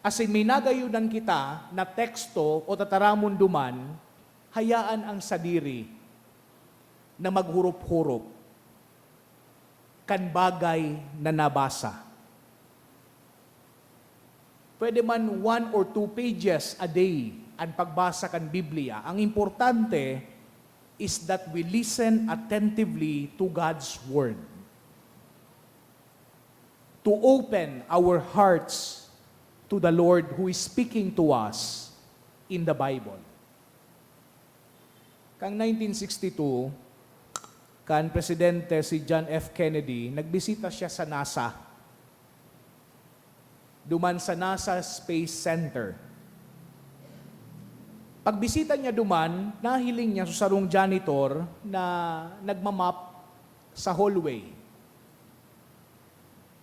asin may nagayunan kita na teksto o tataramon duman, hayaan ang sadiri na maghurup-hurup kan bagay na nabasa. Pwede man 1 or 2 pages a day ang pagbasa kan Biblia. Ang importante is that we listen attentively to God's Word. To open our hearts to the Lord who is speaking to us in the Bible. Kang 1962, kan presidente si John F. Kennedy, nagbisita siya sa NASA. Duman sa NASA Space Center. Pagbisita niya duman, nahiling niya sa sarong janitor na nagmamap sa hallway.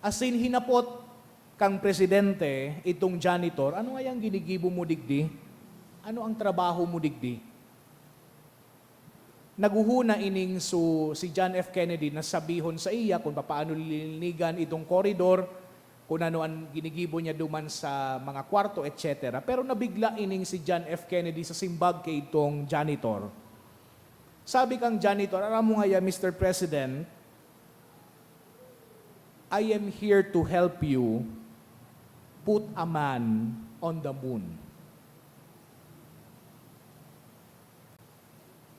Asin hinapot kang presidente, itong janitor, ano nga yung ginigibo mo digdi? Ano ang trabaho mo digdi? Naguhuna ining si John F. Kennedy na sabihon sa iya kung paano lilinigan itong koridor, kung ano ang ginigibo niya duman sa mga kwarto, etc. Pero nabigla ining si John F. Kennedy sa simbag kay itong janitor. Sabi kang janitor, alam mo nga ya, Mr. President, I am here to help you put a man on the moon.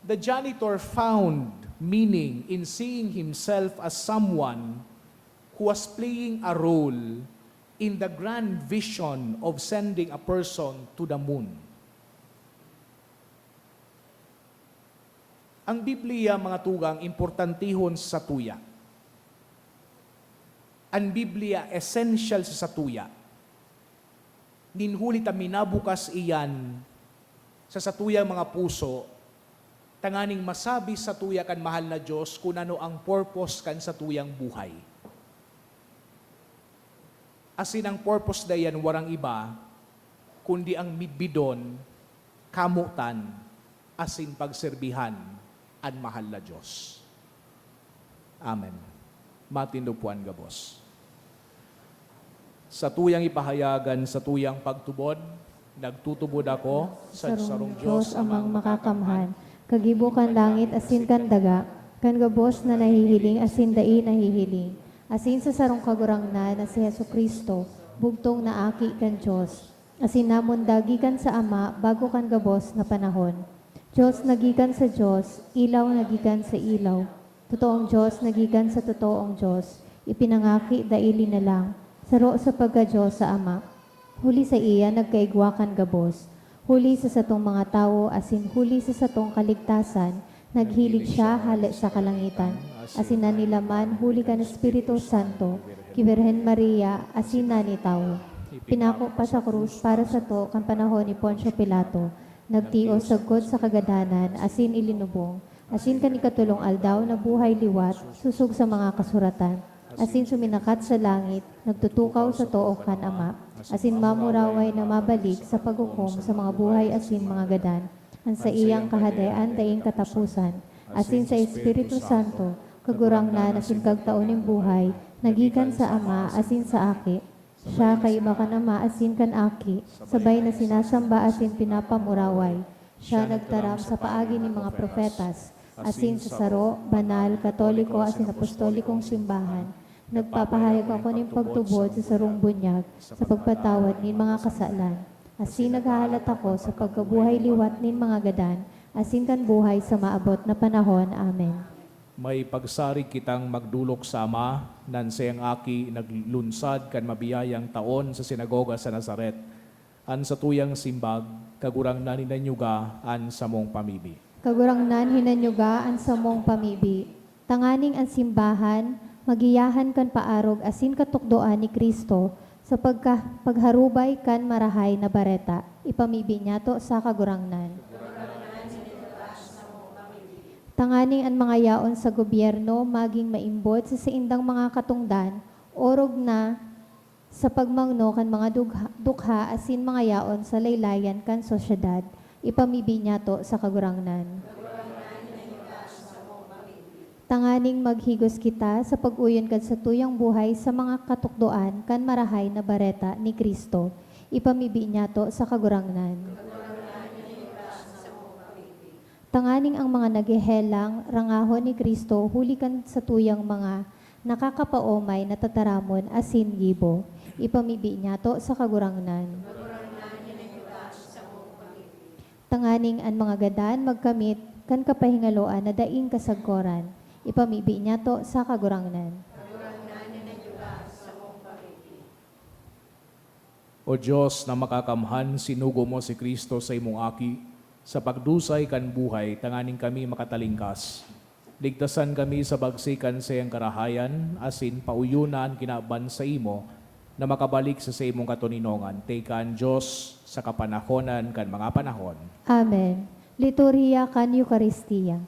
The janitor found meaning in seeing himself as someone who was playing a role in the grand vision of sending a person to the moon. Ang Biblia, mga tugang, importantihon sa tuya. Ang Biblia, essential sa tuya. Ninhuli ta minabukas iyan sa satuyang mga puso, tanganing masabi sa tuya kan mahal na Diyos kung ano ang purpose kan sa tuyang buhay. Asin ang purpose na yan, warang iba, kundi ang midbidon, kamutan, asin pagserbihan, ang mahal na Diyos. Amen. Matindupuan gabos. Sa tuyang ipahayagan, sa tuyang pagtubod, nagtutubod ako sa sarong Diyos amang makakamhan, kagibukan langit asin kan daga, kan gabos na nahihiling asin dai nahihiling, asin sa sarong kagurangnan na si Hesu Kristo, bugtong na aki kan Diyos, asin namon dagi kan sa Ama bago kan gabos na panahon. Diyos nagikan sa Diyos, ilaw nagikan sa ilaw, totoong Diyos nagikan sa totoong Diyos, ipinangaki daili na lang, saro sa pagka-Diyos sa Ama. Huli sa iya nagkaigwakan gabos, huli sa satong mga tao, asin huli sa satong kaligtasan, naghilig siya hali sa kalangitan. Asin na nilaman, huli ka ng Espiritu Santo, Kiberhen Maria, asin na ni tao. Pinako pa sa krus para sa to, kan panahon ni Poncio Pilato, nagtio sagkod sa kagadanan, asin ilinubong, asin kanikatulong aldaw na buhay liwat, susug sa mga kasuratan, asin suminakat sa langit, nagtutukaw sa too kan Ama, asin mamuraway na mabalik sa paghukom sa mga buhay asin mga gadan, ang sa iyang kahadayan daing katapusan, asin sa Espiritu Santo, kagurangnan asin kagtaoning buhay, nagikan sa Ama asin sa aki, siya kay iba kan Ama asin kan aki, sabay na sinasamba asin pinapamuraway, siya nagtaram sa paagi ni mga profetas, asin sa saro, banal, katoliko asin apostolikong simbahan, nagpapahayag ako ng pagtubod sa sarong bunyag sa pagpatawad nin mga kasalan. Asin naghahalat ako sa pagkabuhay liwat nin mga gadan, asin kan buhay sa maabot na panahon. Amen. May pagsari kitang magdulok sa Ama, nan siyang aki naglunsad kan mabiyayang taon sa sinagoga sa Nazaret. An sa tuyang simbag, kagurang na ninanyuga an sa mong pamibi. Kagurangnan hinanyugaan sa mong pamibi. Tanganing ang simbahan, magiyahan kan paarog asin katukdoan ni Kristo sa pagharubay kan marahay na bareta. Ipamibi niya to sa kagurangnan. Tanganing ang mga yaon sa gobyerno maging maimbot sa indang mga katungdan, orog na sa pagmangno kan mga dukha asin mga yaon sa laylayan kan sosyedad. Ipamibi niya to sa kagurangnan. Tanganing maghigos kita sa pag-uyon kad sa tuyang buhay sa mga katukdoan kan marahay na bareta ni Kristo. Ipamibi niya to sa kagurangnan. Tanganing ang mga naghehelang rangahon ni Kristo huli kan sa tuyang mga nakakapaomay na tataramon asin gibo. Ipamibi niya to sa kagurangnan. Tanganing ang mga gadan magkamit kan kapahingaloan na daing kasagkoran. Ipamibi niya to sa kagurangnan. O Diyos na makakamhan, sinugo mo si Kristo sa imong aki, sa pagdusay kan buhay, tanganing kami makatalingkas. Ligtasan kami sa bagsikan sa iyang karahayan, asin pauyunan kinaban sa imo, na makabalik sa imong katuninongan. Tekan Diyos sa kapanahonan kan mga panahon. Amen. Liturhiya kan Eucharistia.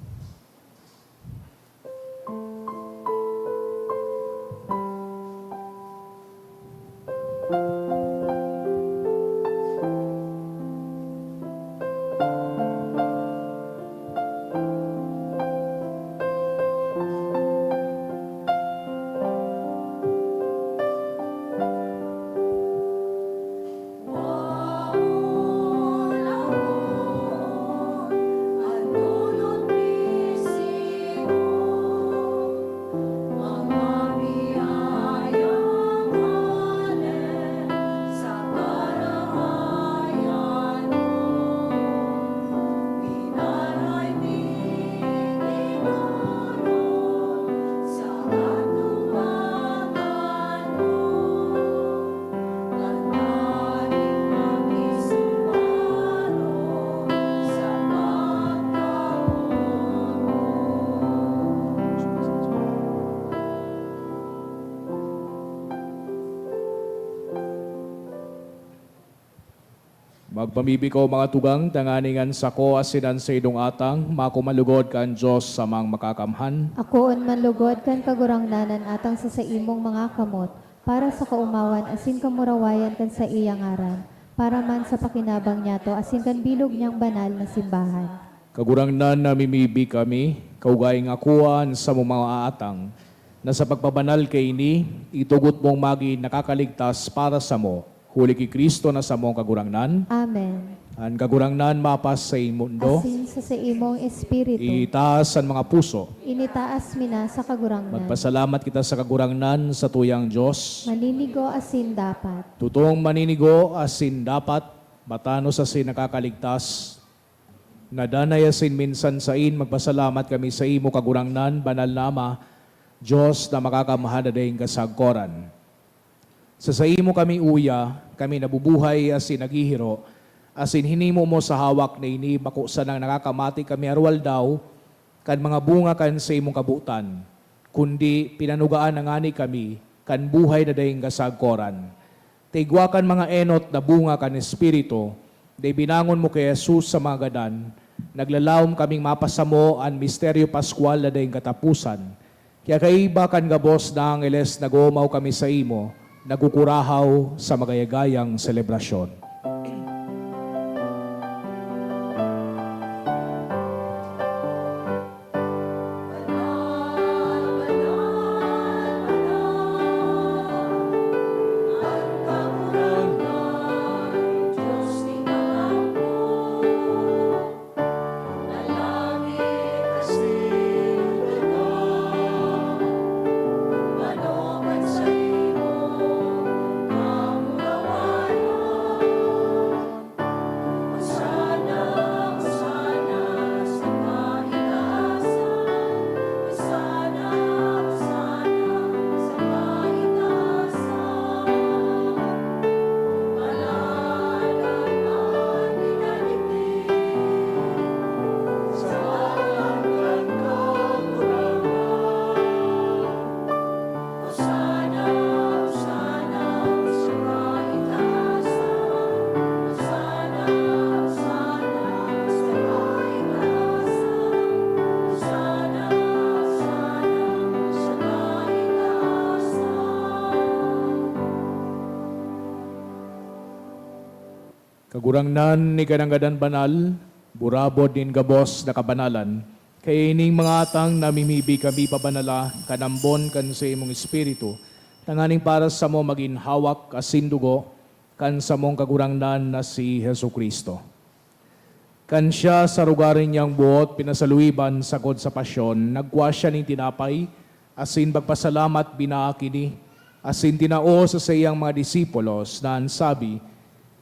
Magpamibi ko mga tugang, tanganingan sa ko asinan sa idong atang, makumalugod kan Diyos sa mang makakamhan. Ako on manlugod kan kagurangnanan atang sa imong mga kamot, para sa kaumawan asin kamurawayan kan sa iyang ngaran, para man sa pakinabang niya to asin kan bilog niyang banal na simbahan. Kagurangnan na mimibi kami, kaugayng akuan sa mong mga atang, na sa pagpabanal kay ini, itugot mong magi nakakaligtas para sa mo, huli ki Kristo na sa mong kagurangnan, Amen. ang kagurangnan mapas sa mundo, Asin sa imong espiritu, itaas ang mga puso. initaas mina sa kagurangnan. Magpasalamat kita sa kagurangnan sa tuyang Diyos. Maninigo asin dapat. Tutong maninigo asin dapat, matanos asin nakakaligtas. Nadanay asin minsan sain, magpasalamat kami sa imo kagurangnan, banal na Ama, Diyos na makakamahal na dayong kasagkoran. Sa imo kami uya, kami nabubuhay asin naghihiro, asin hinimo mo sa hawak na ini, makusa nang nakakamati kami arwal daw, kan mga bunga kan sa imong kabutan, kundi pinanugaan ang ani kami, kan buhay na dayong kasagkoran. Tigwa kan mga enot na bunga kan Espiritu, day binangon mo kay Jesus sa mga gadan, naglalawom kaming mapasamo ang misteryo Pascual na dayong katapusan. Kaya kaiba kan gabos na angeles nag-umaw kami sa imo, nagkukurahaw sa magayagayang selebrasyon. Kagurangnan ni kananggadan banal, burabod din gabos na kabanalan, kaya ining mga atang namimibi kami pabanala, kanambon kan sa imong espiritu, tanganing para sa mo maging hawak asin dugo, kan sa mong kagurangnan na si Hesu Kristo. Kan siya sa rugarin niyang buot, pinasaluiban sakod sa pasyon, nagwa siya ning tinapay, asin bagpasalamat binaakini, asin tinao sa sayang mga disipulos na ansabi,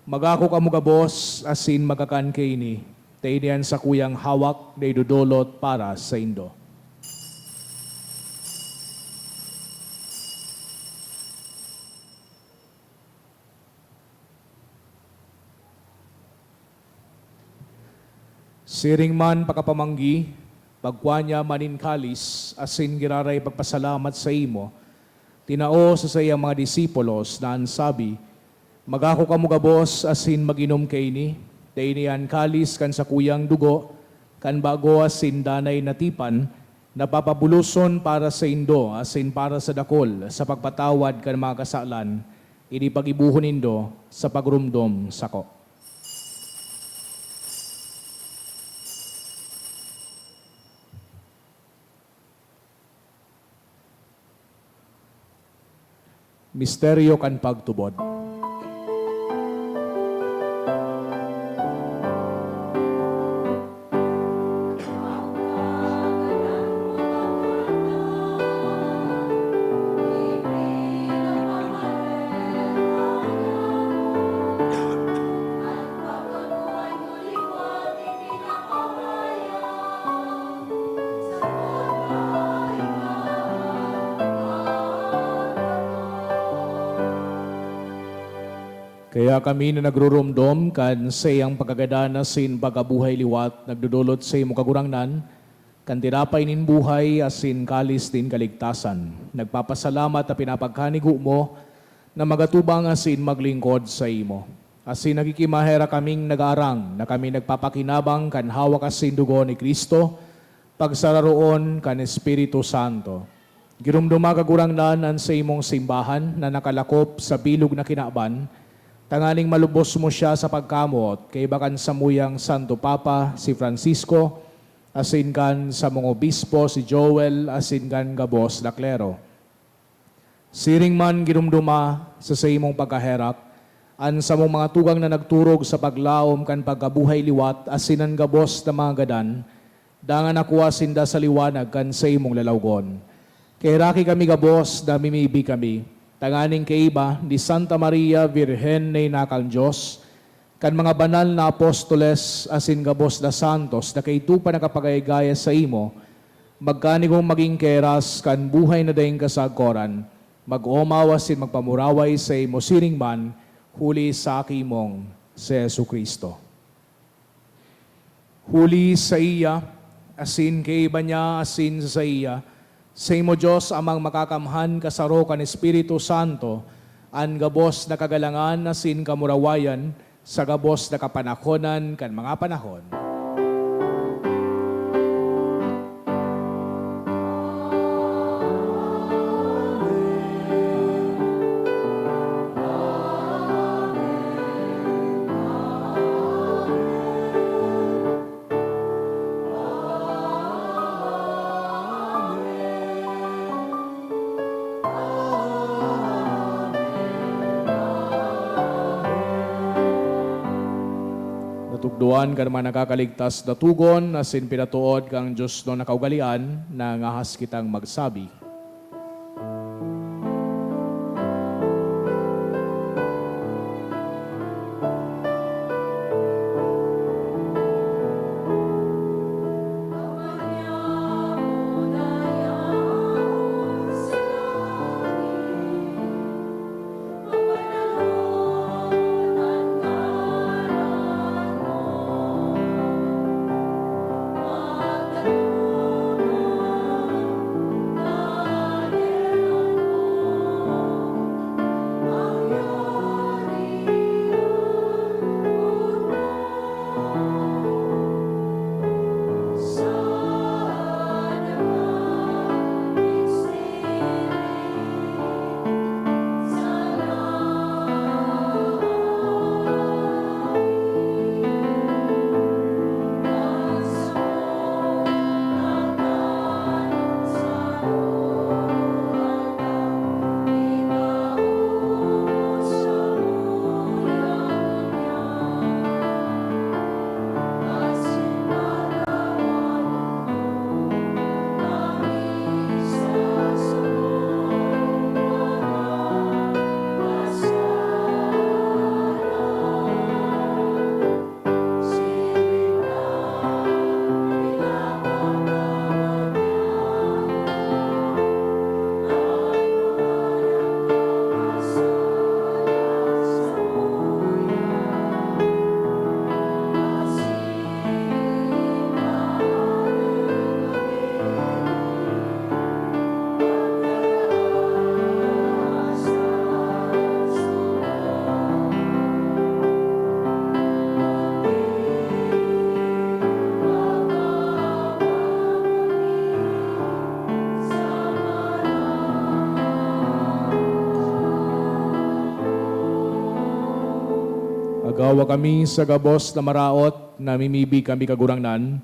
magako ka mga boss, asin magakan kay ni, tainian sa kuyang hawak na idudulot para sa indo. Siring man pakapamanggi, pagkwanya manin kalis, asin giraray pagpasalamat sa imo, tinao sa sayang mga disipulos na ansabi, magako ka mga boss, asin maginom kay ni, tainian kalis kan sa kuyang dugo, kan bago asin danay natipan, napapabuluson para sa indo, asin para sa dakol, sa pagpatawad kan mga kasalan, ini pag-ibuhon indo sa pagrumdom sako. Misteryo kan pagtubod. Kaya kami na nagrurumdom kan sa iyang pagkagadana sin pagabuhay liwat, nagdudulot sa imo kagurangnan, kan tinapay nin buhay asin kalis din kaligtasan. Nagpapasalamat na pinapagkanigo mo na magatubang asin maglingkod sa imo. Asin nagikimahera kaming nag-aarang na kami nagpapakinabang kan hawak asin dugo ni Kristo, pagsararoon kan Espiritu Santo. Girumduma kagurangnan an sa imong simbahan na nakalakop sa bilog na kinaban, tanganing malubos mo siya sa pagkamot kay bakan sa muyang Santo Papa si Francisco, asin kan sa mga obispo si Joel, asin kan gabos na klero. Siring man girumduma sa imong pagkaherak, an sa mong mga tugang na nagturog sa paglaom kan pagkabuhay liwat asin ang gabos na mga gadan, dangan nakuha sinda sa liwanag kan sa imong lalawgon. Kay raki kami gabos na mimibi kami, tanganing kaiba ni Santa Maria Virgen na inakang Diyos, kan mga banal na apostoles asin gabos na santos na kay pa nakapagayagaya sa imo, magkanigong maging keras kan buhay na dayeng kasagkoran, mag-omaw asin magpamuraway sa imo siring man, huli sa akimong si Yesu Kristo. Huli sa iya, asin kay iba niya, asin sa iya, sa imo Diyos amang makakamhan kasaro kan Espiritu Santo, an gabos na kagalangan asin kamurawayan, sa gabos na kapanahonan kan mga panahon. Natugduan kan mga nakakaligtas na tugon, asin pinatuod kang Diyos no nakaugalian, na ngahas kitang magsabi. Agawa kami sa gabos na maraot, na mimibi kami kagurangnan,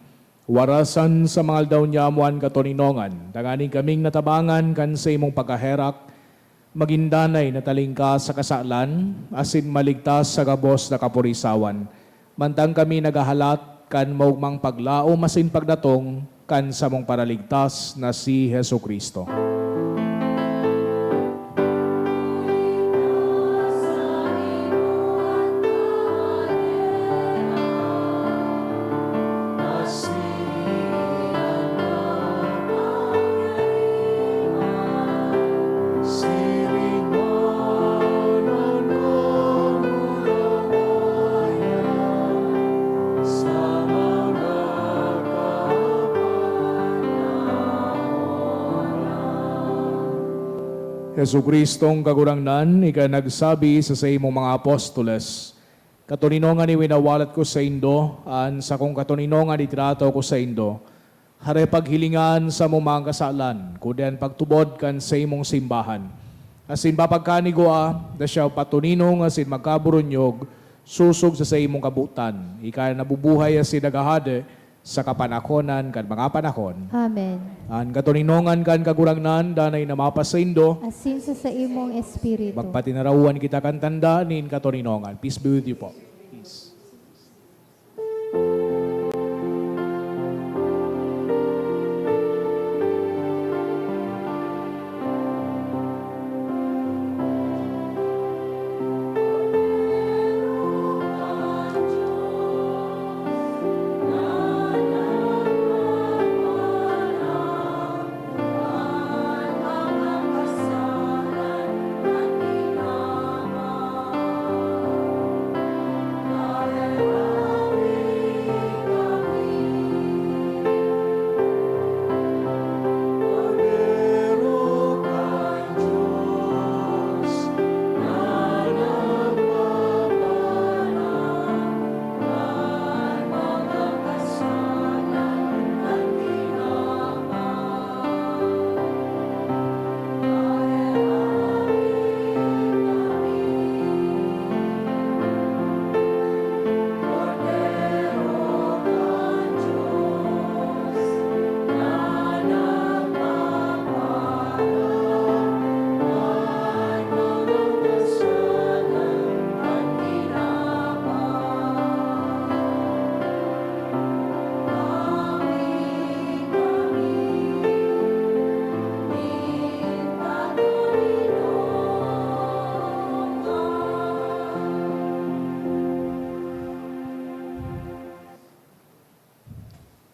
warasan sa mga aldaw niyamuan katoninongan, tanganing kaming natabangan kan sa imong pagkaherak, magindanay na talingka sa kasalan, asin maligtas sa gabos na kapurisawan. Mantang kami nagahalat kan maugmang paglaom asin pagdatong kan sa mong paraligtas na si Hesu Kristo. Jesu Kristong kagurangnan, ika nagsabi sa imong mga apostoles, Katuninongan ni winawalat ko sa Indo, an sa kong katuninongan itrato ko sa Indo, hare paghilingan sa mong kasalan, kudian pagtubod kan sa imong simbahan. Asin papagkanigoa, da siya patuninong asin magkaburunyog, susog sa imong kabutan. Ika nabubuhay asin nagahade sa kapanakonan kan mga panahon. Amen. An katuninongan kan kagurangnan, danay namapas sa Indo, Asin sa imong espiritu. magpatinarawan kita kan tanda nin katuninongan. Peace be with you po. Peace.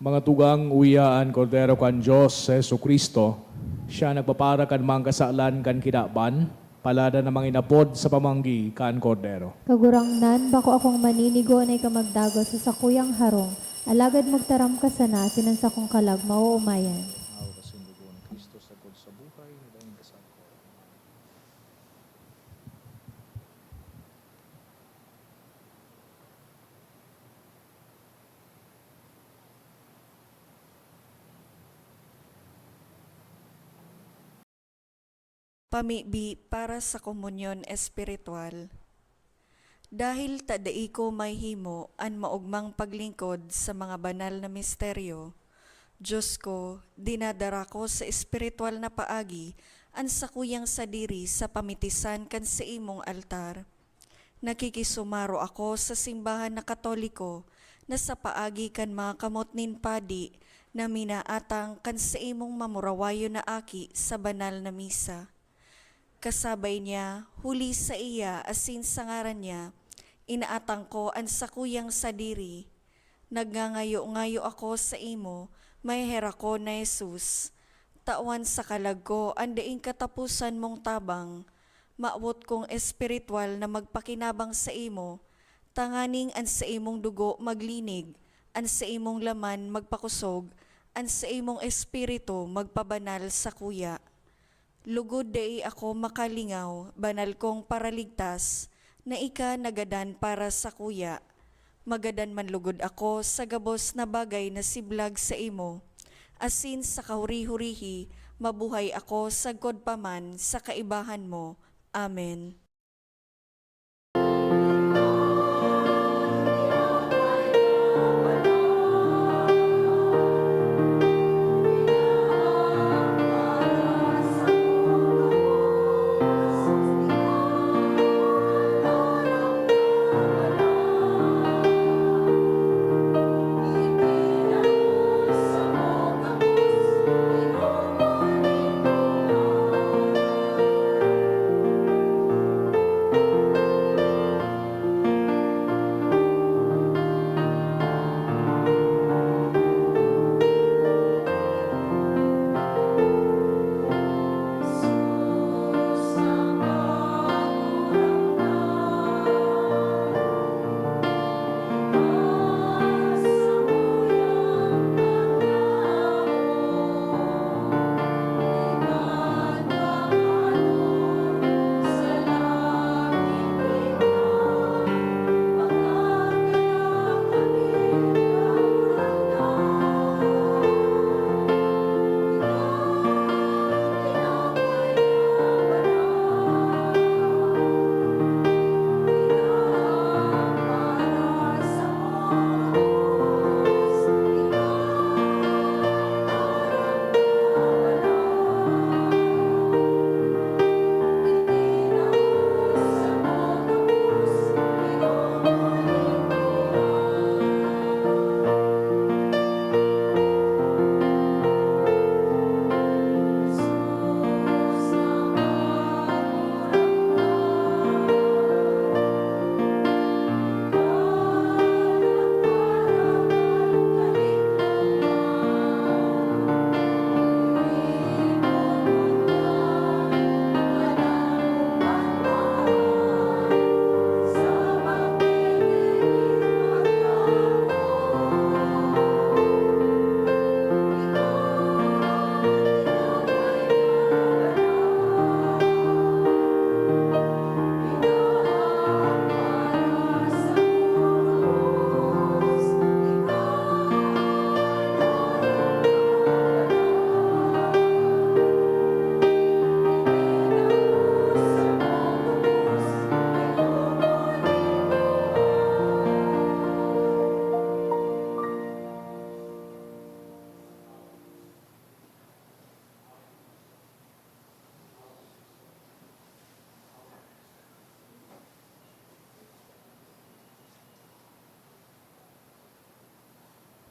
Mga tugang uyaan kordero kan Diyos sa Yesu Kristo, siya nagpapara kan mga kasalan kan kinaban, palada na mga inapod sa pamanggi kan kordero. Kagurangnan, bako akong maninigo na ikamagdago sa sakuyang harong. Alagad magtaram ka sana, sinan sa kong kalag, mauumayan. Pamibi para sa komunyon espiritual. Dahil tadai ko may himo an maugmang paglingkod sa mga banal na misteryo, Diyos ko, dinadara ko sa espiritual na paagi an sakuyang sadiri sa pamitisan kan sa imong altar. Nakikisumaro ako sa simbahan na Katoliko na sa paagi kan mga kamot nin padi na minaatang kan sa imong mamurawayo na aki sa banal na misa. Kasabay niya, huli sa iya asin sa ngaran niya, inaatang ko ang sakuyang sadiri. Nagngangayo-ngayo ako sa imo, may hera ko na Jesus. Tawan sa kalag ko, andaing katapusan mong tabang. Maawot kong espiritual na magpakinabang sa imo, tanganing an sa imong dugo maglinig, an sa imong laman magpakusog, an sa imong espiritu magpabanal sa kuya. Lugod dai ako makalingaw, banal kong paraligtas, na ika nagadan para sa kuya. Magadan man lugod ako sa gabos na bagay na siblag sa imo. Asin sa kahuri-hurihi, mabuhay ako sa godpaman sa kaibahan mo. Amen.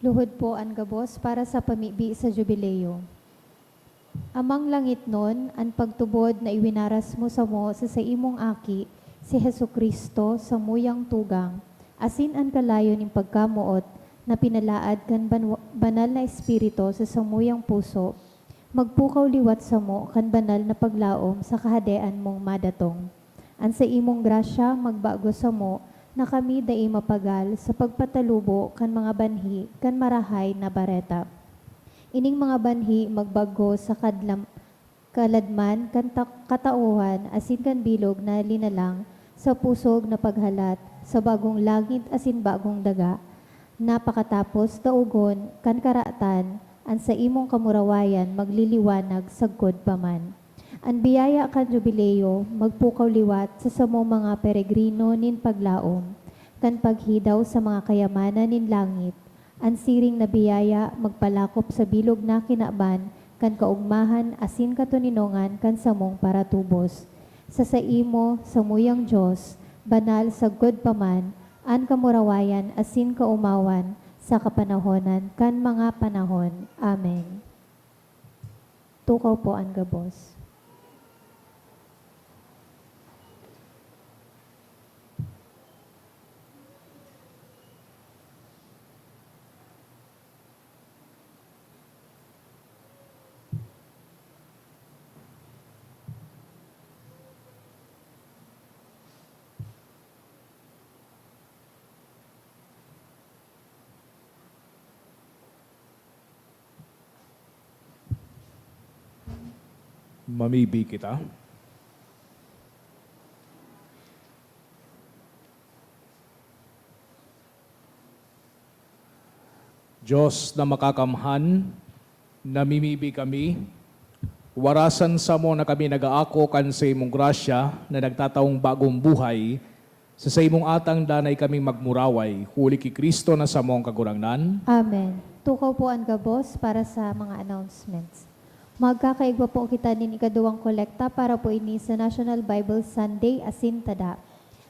Luhod po ang gabos para sa pamibi sa jubileo. Amang langit nun, ang pagtubod na iwinaras mo sa imong aki, si Hesu Kristo sa muyang tugang, asin ang kalayo ning pagkamuot, na pinalaad kan banal na espiritu sa samuyang puso, magpukaw liwat sa mo kan banal na paglaom sa kahadean mong madatong. An sa imong grasya magbago sa mo, na kami dai mapagal sa pagpatalubo kan mga banhi kan marahay na bareta. Ining mga banhi magbago sa kaladman kan katauhan asin kan bilog na linalang sa pusog na paghalat sa bagong langit asin bagong daga. Napakatapos daugon kan karatan an sa imong kamurawayan magliliwanag sagkod paman. Ang biyaya kan jubileo, magpukaw liwat sa samo mga peregrino nin paglaom, kan paghidaw sa mga kayamanan nin langit, ang siring na biyaya magpalakop sa bilog na kinaban, kan kaugmahan asin katuninongan kan samong paratubos. Sa imo, samuyang Diyos, banal sagod paman, an kamurawayan asin kaumawan, sa kapanahonan kan mga panahon. Amen. Tukaw po ang gabos. Mamibi kita. Diyos na makakamhan, namimibi kami, warasan sa mo na kami nagaako kan sa imong grasya na nagtataong bagong buhay, sa imong atang danay kami magmuraway, huli ki Kristo na sa mong kagurangnan. Amen. Tukaw po ang gabos para sa mga announcements. Magkakaigwa po kita nin ikaduwang kolekta para po ini sa National Bible Sunday asin tada.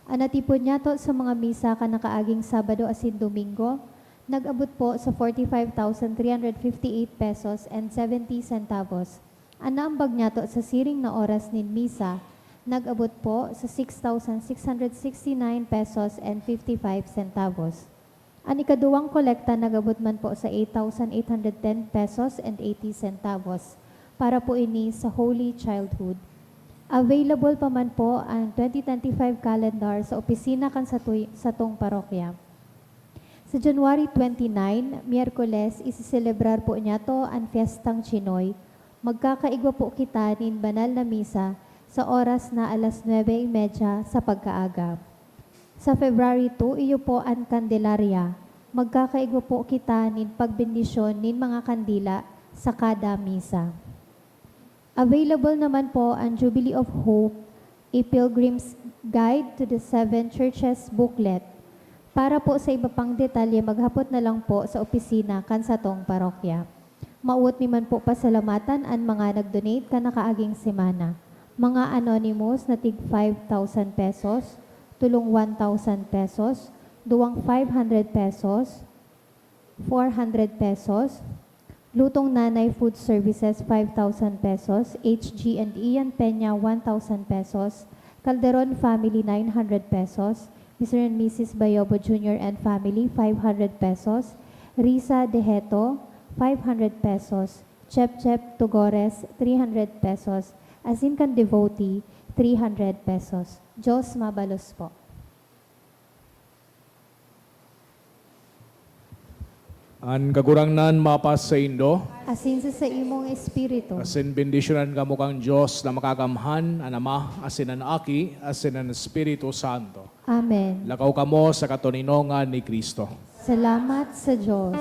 Anatipon niya to sa mga misa ka nakaaging Sabado asin Domingo, nag-abot po sa 45,358 pesos and 70 centavos. Anaambag niya to sa siring na oras nin misa, nag-abot po sa 6,669 pesos and 55 centavos. Ang ikaduwang kolekta nag-abot man po sa 8,810 pesos and 80 centavos para po ini sa Holy Childhood. Available pa man po ang 2025 calendar sa opisina kan sa tong parokya. Sa January 29, Miyerkules, isiselebrar po niya to ang Fiestang Chinoy. Magkakaigwa po kita nin banal na misa sa oras na alas 9:30 sa pagkaaga. Sa February 2, iyo po ang Candelaria. Magkakaigwa po kita nin pagbendisyon nin mga kandila sa kada misa. Available naman po ang Jubilee of Hope, a Pilgrim's Guide to the Seven Churches booklet. Para po sa iba pang detalye, maghapot na lang po sa opisina kan sa tong parokya. Mauot mi man po pasalamatan ang mga nag-donate ka nakaaging semana. Mga anonymous na tig 5,000 pesos, tulong 1,000 pesos, duwang 500 pesos, 400 pesos, Lutong Nanay Food Services 5,000 pesos, HG and Ian Peña 1,000 pesos, Calderon Family 900 pesos, Mr. and Mrs. Bayobo Jr. and Family 500 pesos, Risa Deheto 500 pesos, Chep Tugores 300 pesos, Asinkan Devotee 300 pesos. Diyos mabalos po. Ang kagurangnan mapas sa Indo, Asin sa imong espiritu. asin bendisyonan ka mo kang Diyos na makakamhan, ang Ama, asin ang Aki, asin ang Espiritu Santo. Amen. Lakaw ka mo sa katuninongan ni Kristo. Salamat sa Diyos.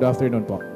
Good afternoon po.